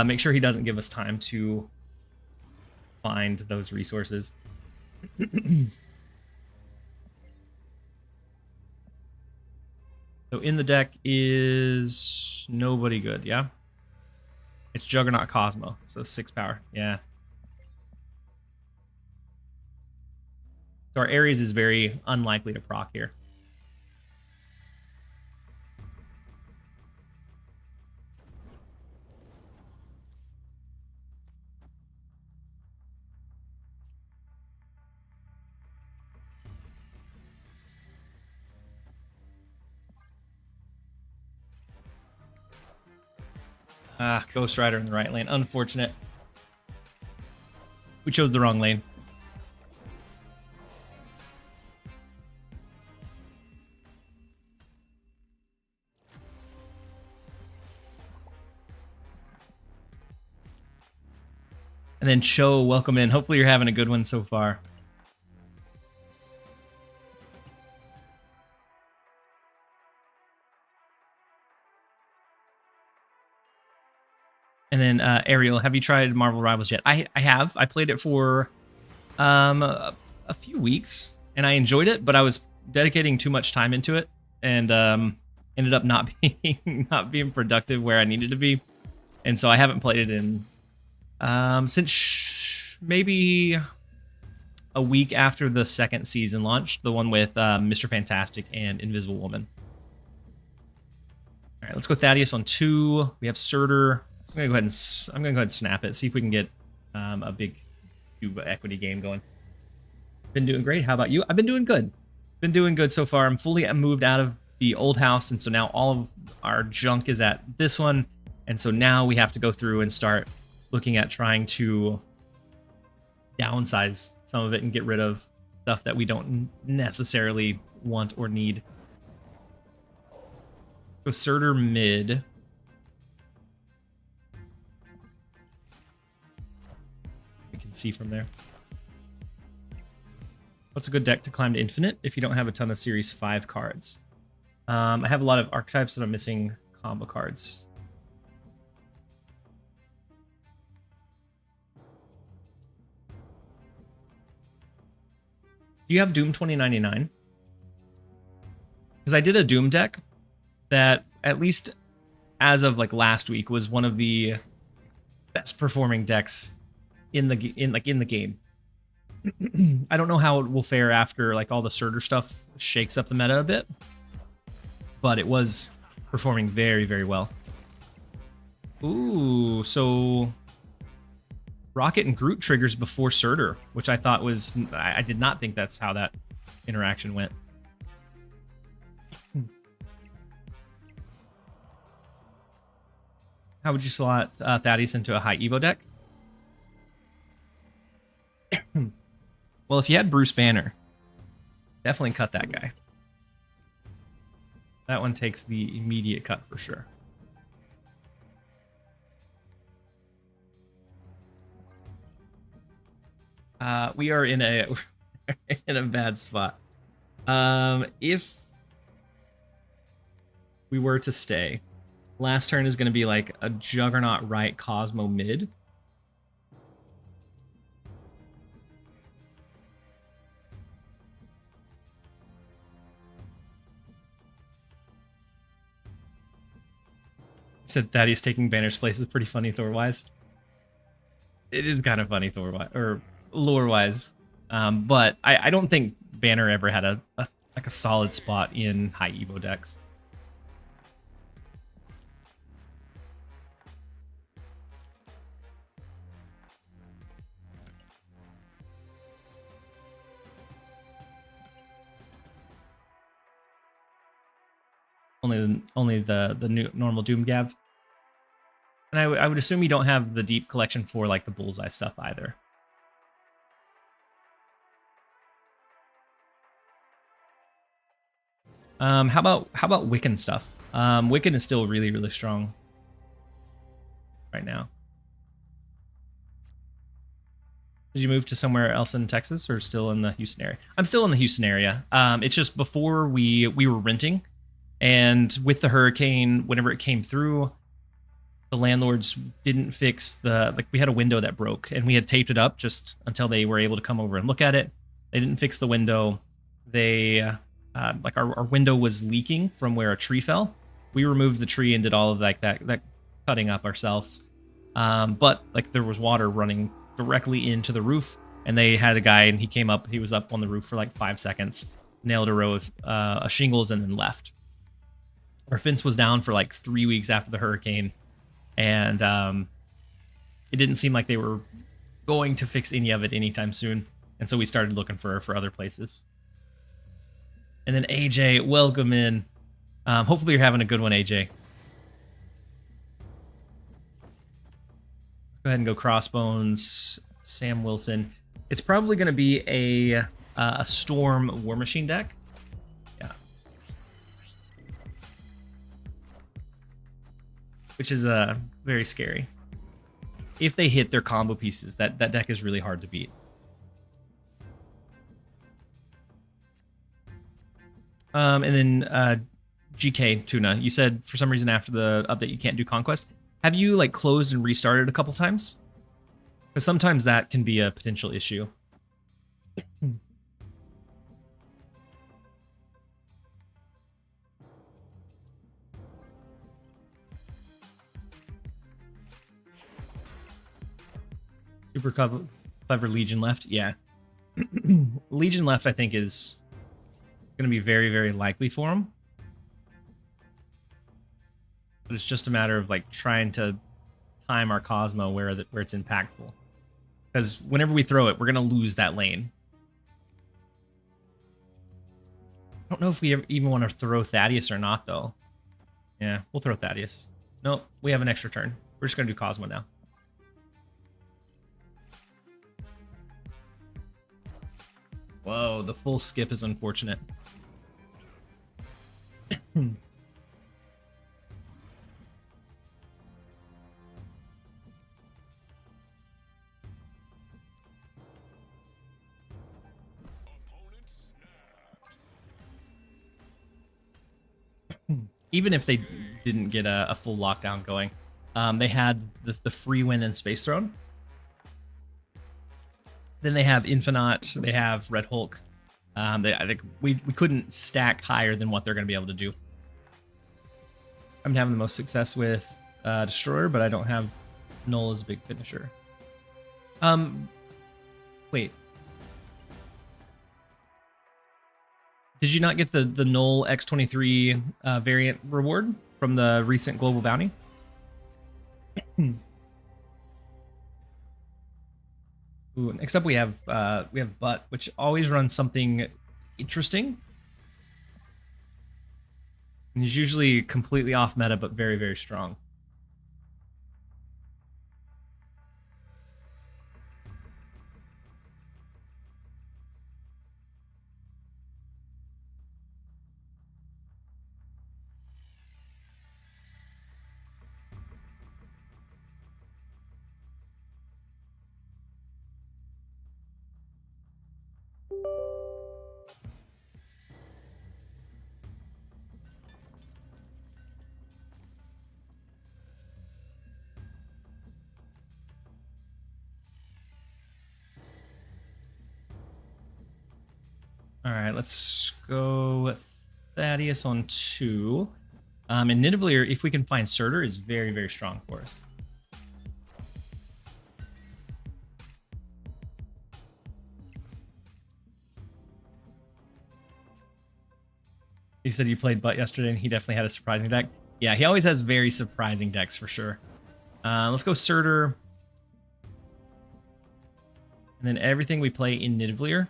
Make sure he doesn't give us time to find those resources. So in the deck is nobody good, yeah? It's Juggernaut Cosmo, so 6 power, yeah. So our Ares is very unlikely to proc here. Ghost Rider in the right lane. Unfortunate. We chose the wrong lane. And then Cho, welcome in. Hopefully you're having a good one so far. And then Ariel, have you tried Marvel Rivals yet? I have. I played it for a few weeks, and I enjoyed it, but I was dedicating too much time into it, and ended up not being productive where I needed to be, and so I haven't played it in since maybe a week after the second season launched, the one with Mr. Fantastic and Invisible Woman. All right, let's go Thaddeus on 2. We have Surtur. I'm gonna go ahead and snap it. See if we can get a big equity game going. Been doing great. How about you? I've been doing good. Been doing good so far. I'm fully moved out of the old house, and so now all of our junk is at this one, and so now we have to go through and start looking at trying to downsize some of it and get rid of stuff that we don't necessarily want or need. Go Surtur mid. See from there. What's a good deck to climb to infinite if you don't have a ton of series 5 cards? I have a lot of archetypes that I'm missing combo cards. Do you have Doom 2099? Because I did a Doom deck that, at least as of like last week, was one of the best performing decks in the game. I don't know how it will fare after like all the Surtur stuff shakes up the meta a bit, but it was performing very, very well. Ooh, so Rocket and Groot triggers before Surtur, which I thought was, I did not think that's how that interaction went. How would you slot Thaddeus into a high Evo deck? Well, if you had Bruce Banner, definitely cut that guy. That one takes the immediate cut for sure. We are in a in a bad spot. If we were to stay, last turn is going to be like a Juggernaut right Cosmo mid. Said Thaddeus taking Banner's place is pretty funny Thor-wise. It is kind of funny Thor-wise, or lore-wise. But I don't think Banner ever had a like a solid spot in high Evo decks. Only the new normal Doomgav. And I would assume you don't have the deep collection for like the bullseye stuff either. How about Wiccan stuff? Wiccan is still really, really strong right now. Did you move to somewhere else in Texas or still in the Houston area? I'm still in the Houston area. It's just before we were renting, and with the hurricane, whenever it came through, the landlords didn't fix like we had a window that broke and we had taped it up just until they were able to come over and look at it. They didn't fix the window. They like our window was leaking from where a tree fell. We removed the tree and did all of like that cutting up ourselves. But like there was water running directly into the roof, and they had a guy and he came up. He was up on the roof for like 5 seconds, nailed a row of shingles, and then left. Our fence was down for like 3 weeks after the hurricane, and it didn't seem like they were going to fix any of it anytime soon. And so we started looking for other places. And then AJ, welcome in. Hopefully you're having a good one, AJ. Go ahead and go Crossbones, Sam Wilson. It's probably going to be a Storm War Machine deck. Yeah. Which is very scary. If they hit their combo pieces, that deck is really hard to beat. And then GK Tuna, you said for some reason after the update you can't do Conquest. Have you like closed and restarted a couple times? Because sometimes that can be a potential issue. Super clever Legion left. Yeah. Legion left, I think, is going to be very, very likely for him. But it's just a matter of like trying to time our Cosmo where it's impactful. Because whenever we throw it, we're going to lose that lane. I don't know if we even want to throw Thaddeus or not, though. Yeah, we'll throw Thaddeus. Nope, we have an extra turn. We're just going to do Cosmo now. Whoa, the full skip is unfortunate. Even if they didn't get a full lockdown going, they had the free win in Space Throne. Then they have Infinite, they have Red Hulk. I think we couldn't stack higher than what they're going to be able to do. I'm having the most success with Destroyer, but I don't have Null as a big finisher. Wait. Did you not get the Null X23 variant reward from the recent global bounty? Ooh, next up we have Butt, which always runs something interesting. And he's usually completely off meta, but very, very strong. All right, let's go with Thaddeus on 2. And Nidavellir, if we can find Surtur, is very, very strong for us. He said you played Butt yesterday, and he definitely had a surprising deck. Yeah, he always has very surprising decks for sure. Let's go Surtur. And then everything we play in Nidavellir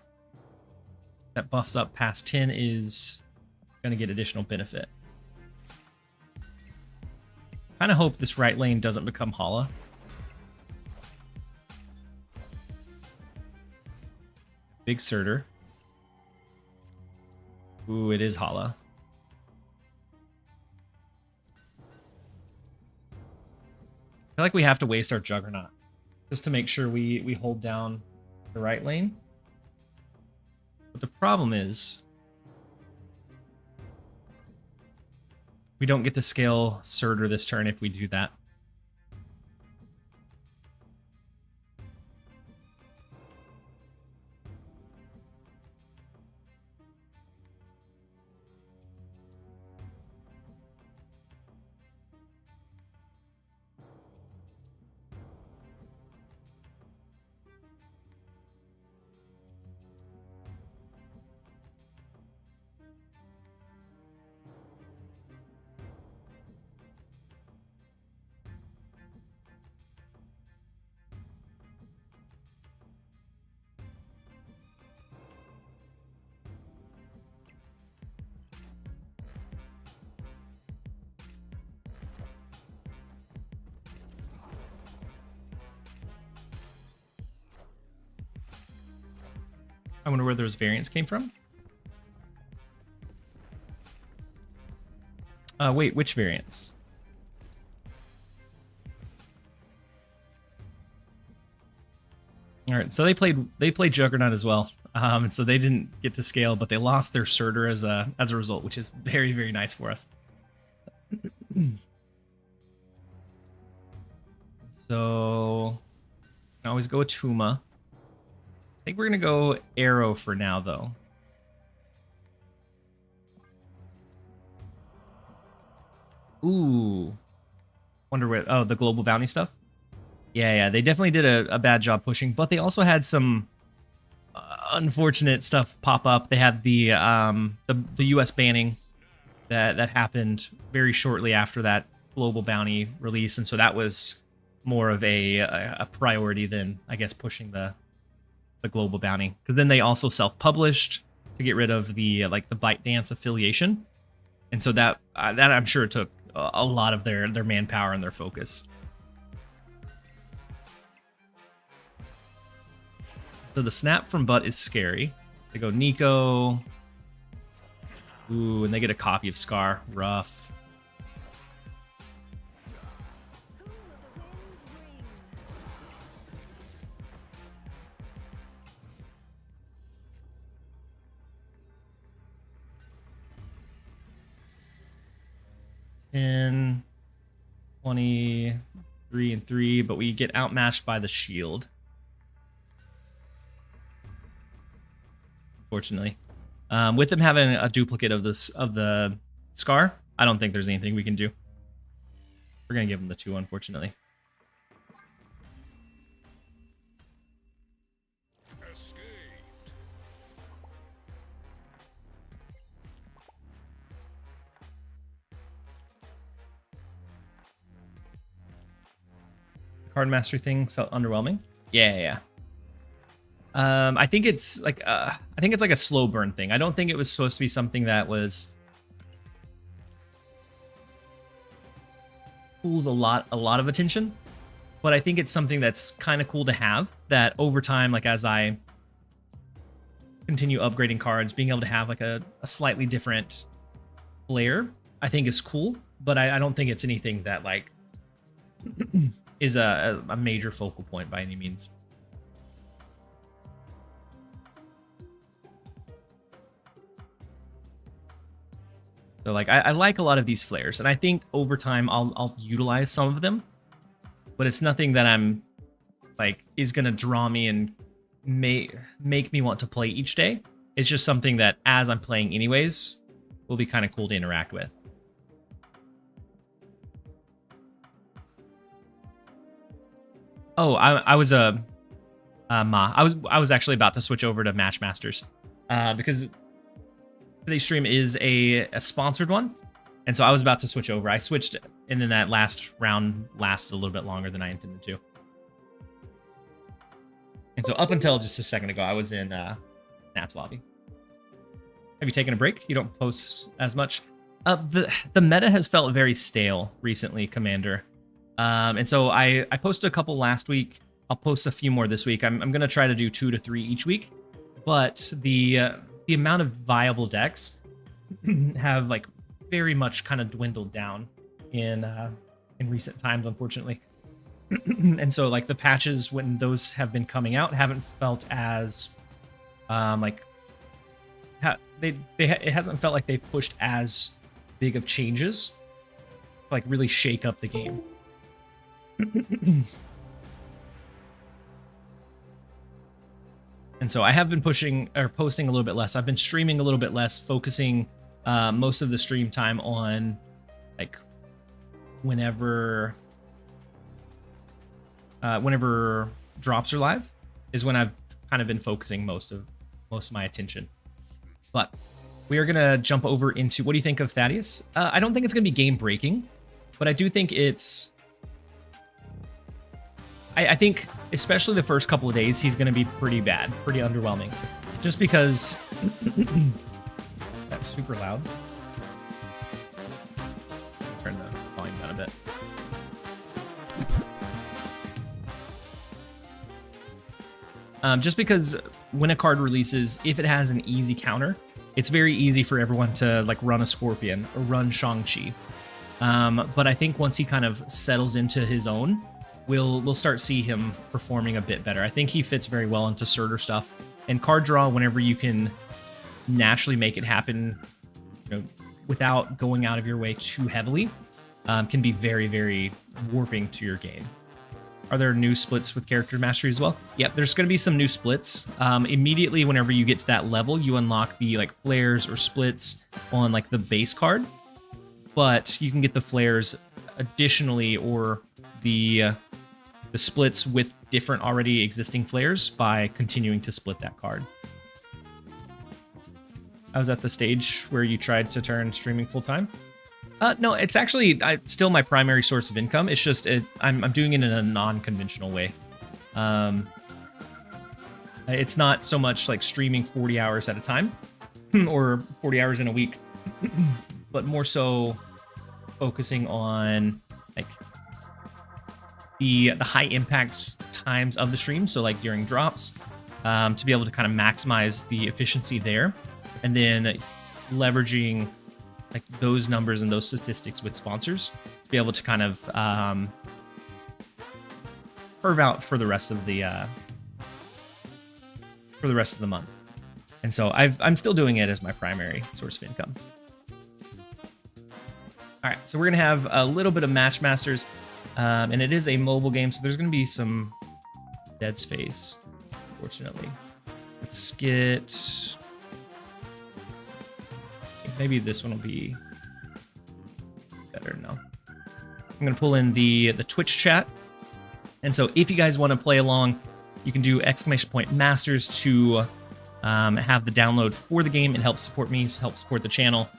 that buffs up past 10 is going to get additional benefit. Kind of hope this right lane doesn't become Hala. Big Surtur. Ooh, it is Hala. I feel like we have to waste our Juggernaut just to make sure we hold down the right lane. But the problem is we don't get to scale Surtur this turn if we do that. I wonder where those variants came from. Wait, which variants? All right, so they played Juggernaut as well, and so they didn't get to scale, but they lost their Surtur as a result, which is very, very nice for us. So I can always go with Tuma. I think we're gonna go Arrow for now, though. Ooh, wonder what? Oh, the global bounty stuff. Yeah, they definitely did a bad job pushing, but they also had some unfortunate stuff pop up. They had the U.S. banning that happened very shortly after that global bounty release, and so that was more of a priority than, I guess, pushing the global bounty, because then they also self-published to get rid of the the ByteDance affiliation, and so that I'm sure took a lot of their manpower and their focus. So the snap from Butt is scary. They go Nico. Ooh, and they get a copy of Skaar. Rough. And 23 and 3, but we get outmatched by the shield. Unfortunately. With them having a duplicate of the Skaar, I don't think there's anything we can do. We're gonna give them the 2, unfortunately. The card mastery thing felt underwhelming. Yeah. I think it's like a slow burn thing. I don't think it was supposed to be something that was pulls a lot of attention, but I think it's something that's kind of cool to have, that over time, like as I continue upgrading cards, being able to have like a slightly different flair, I think is cool, but I don't think it's anything that like is a major focal point by any means. So like I like a lot of these flares, and I think over time I'll utilize some of them, but it's nothing that I'm like is gonna draw me and make me want to play each day. It's just something that as I'm playing anyways, will be kind of cool to interact with. Oh, I was I was actually about to switch over to Match Masters because today's stream is a sponsored one, and so I was about to switch over. I switched, and then that last round lasted a little bit longer than I intended to. And so up until just a second ago, I was in Snap's lobby. Have you taken a break? You don't post as much. The meta has felt very stale recently, Commander. And so I posted a couple last week. I'll post a few more this week. I'm going to try to do 2 to 3 each week. But the amount of viable decks have like very much kind of dwindled down in recent times, unfortunately. And so like the patches when those have been coming out haven't felt as like it hasn't felt like they've pushed as big of changes to like really shake up the game. And so I have been posting a little bit less. I've been streaming a little bit less, focusing most of the stream time on like whenever drops are live is when I've kind of been focusing most of my attention. But we are gonna jump over into, what do you think of Thaddeus? I don't think it's gonna be game breaking, but I do think it's. I think especially the first couple of days, he's gonna be pretty bad, pretty underwhelming, just because. That's super loud. Turn the volume down a bit. Just because when a card releases, if it has an easy counter, it's very easy for everyone to like run a Scorpion or run Shang-Chi. But I think once he kind of settles into his own, we'll start see him performing a bit better. I think he fits very well into Surtur stuff. And card draw, whenever you can naturally make it happen, without going out of your way too heavily, can be very, very warping to your game. Are there new splits with character mastery as well? Yep, there's going to be some new splits. Immediately, whenever you get to that level, you unlock the like flares or splits on like the base card, but you can get the flares additionally or the splits with different already existing flares by continuing to split that card. I was at the stage where you tried to turn streaming full time. No, it's actually still my primary source of income. It's just I'm doing it in a non-conventional way. It's not so much like streaming 40 hours at a time or 40 hours in a week, but more so focusing on like the high impact times of the stream. So like during drops, to be able to kind of maximize the efficiency there, and then leveraging like those numbers and those statistics with sponsors to be able to kind of curve out for the rest of the month. And so I'm still doing it as my primary source of income. All right, so we're gonna have a little bit of Match Masters, and it is a mobile game, so there's gonna be some dead space, fortunately. Let's get. Maybe this one will be better. No, I'm gonna pull in the Twitch chat, and so if you guys want to play along, you can do !masters to have the download for the game and help support me, help support the channel,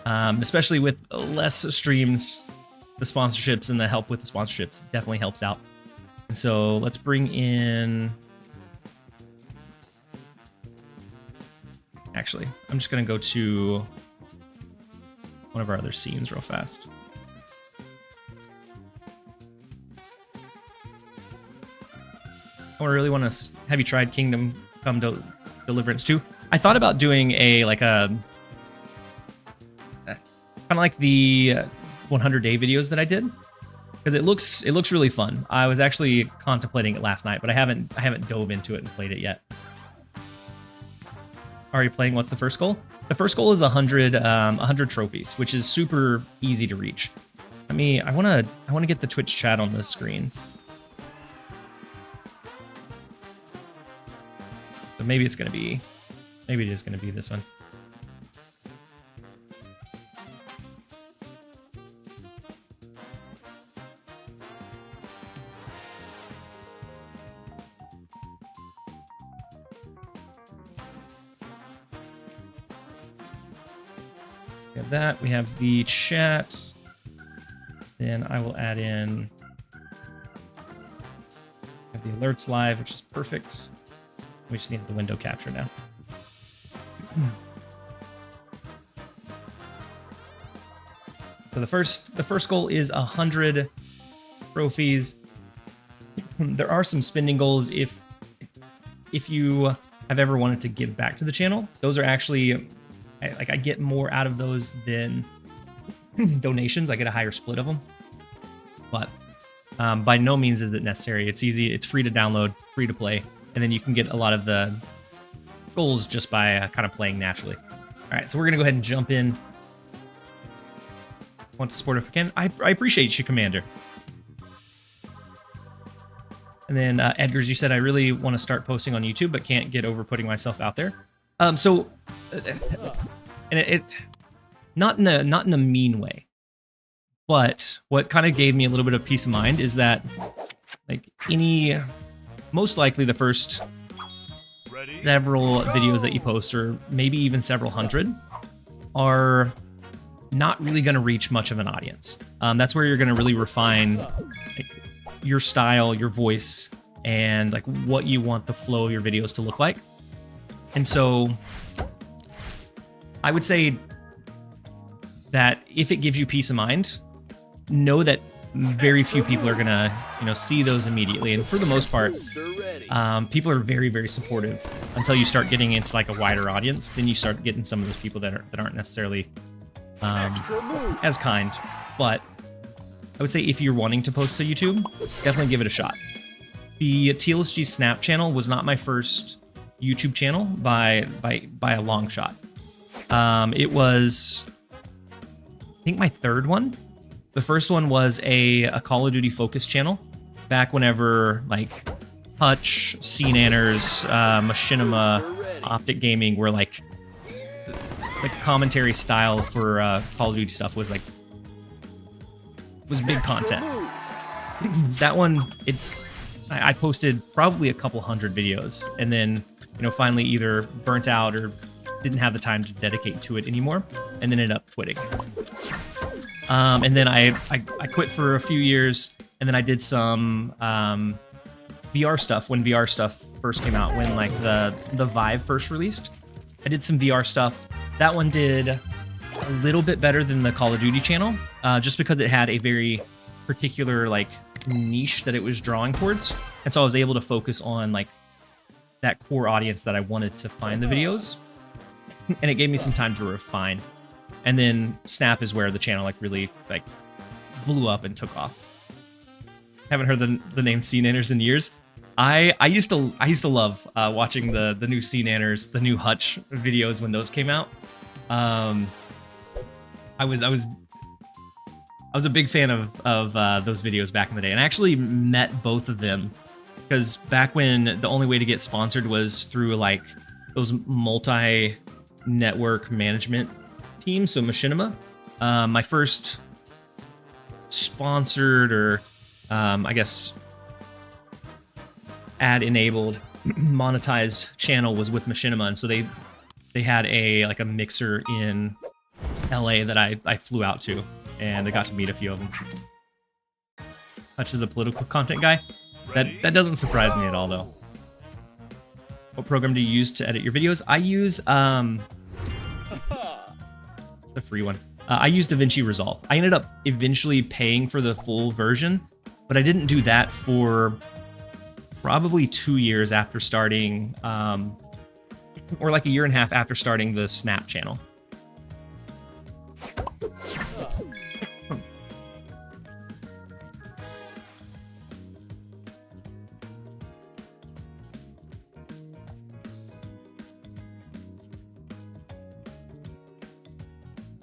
especially with less streams. The sponsorships and the help with the sponsorships definitely helps out. And so let's bring in. Actually, I'm just gonna go to one of our other scenes real fast. I really want to have you tried Kingdom Come Deliverance 2. I thought about doing a kind of like the 100-day videos that I did, because it looks really fun. I was actually contemplating it last night, but I haven't dove into it and played it yet. Are you playing? What's the first goal? The first goal is 100 trophies, which is super easy to reach. I want to get the Twitch chat on the screen. So maybe it's gonna be Maybe it is going to be this one. We have that. We have the chat. Then I will add in have the alerts live, which is perfect. We just need the window capture now. So the first goal is 100 trophies. There are some spending goals if you have ever wanted to give back to the channel. Those are actually I get more out of those than donations. I get a higher split of them, but by no means is it necessary. It's easy. It's free to download, free to play, and then you can get a lot of the goals just by kind of playing naturally. All right, so we're gonna go ahead and jump in. Want to support if I can. I appreciate you, Commander. And then Edgar's, you said I really want to start posting on YouTube, but can't get over putting myself out there. And it not in a mean way, but what kind of gave me a little bit of peace of mind is that like most likely the first several videos that you post, or maybe even several hundred, are not really going to reach much of an audience. That's where you're going to really refine like, your style, your voice, and like what you want the flow of your videos to look like. And so I would say that if it gives you peace of mind, know that very few people are gonna, see those immediately. And for the most part, people are very, very supportive until you start getting into like a wider audience. Then you start getting some of those people that aren't necessarily as kind. But I would say if you're wanting to post to YouTube, definitely give it a shot. The TLSG Snap channel was not my first YouTube channel by a long shot. It was, I think, my third one. The first one was a Call of Duty focus channel back whenever like Hutch, CNanners, Machinima, Optic Gaming were like the commentary style for Call of Duty stuff was big content. That one, I posted probably a couple hundred videos, and then finally either burnt out or didn't have the time to dedicate to it anymore, and then ended up quitting. And then I quit for a few years, and then I did some VR stuff when VR stuff first came out, when like the Vive first released. I did some VR stuff. That one did a little bit better than the Call of Duty channel, just because it had a very particular like niche that it was drawing towards, and so I was able to focus on like that core audience that I wanted to find the videos, and it gave me some time to refine. And then Snap is where the channel like really like blew up and took off. Haven't heard the name CNanners in years. I used to love watching the new CNanners, the new Hutch videos when those came out. I was a big fan of those videos back in the day, and I actually met both of them because back when the only way to get sponsored was through like those multi-network management teams, so Machinima. My first sponsored or I guess ad-enabled monetized channel was with Machinima, and so they had a mixer in LA that I flew out to, and I got to meet a few of them. Hutch is a political content guy. That doesn't surprise me at all, though. What program do you use to edit your videos? I use the free one. I use DaVinci Resolve. I ended up eventually paying for the full version, but I didn't do that for probably 2 years after starting, or like a year and a half after starting the Snap channel.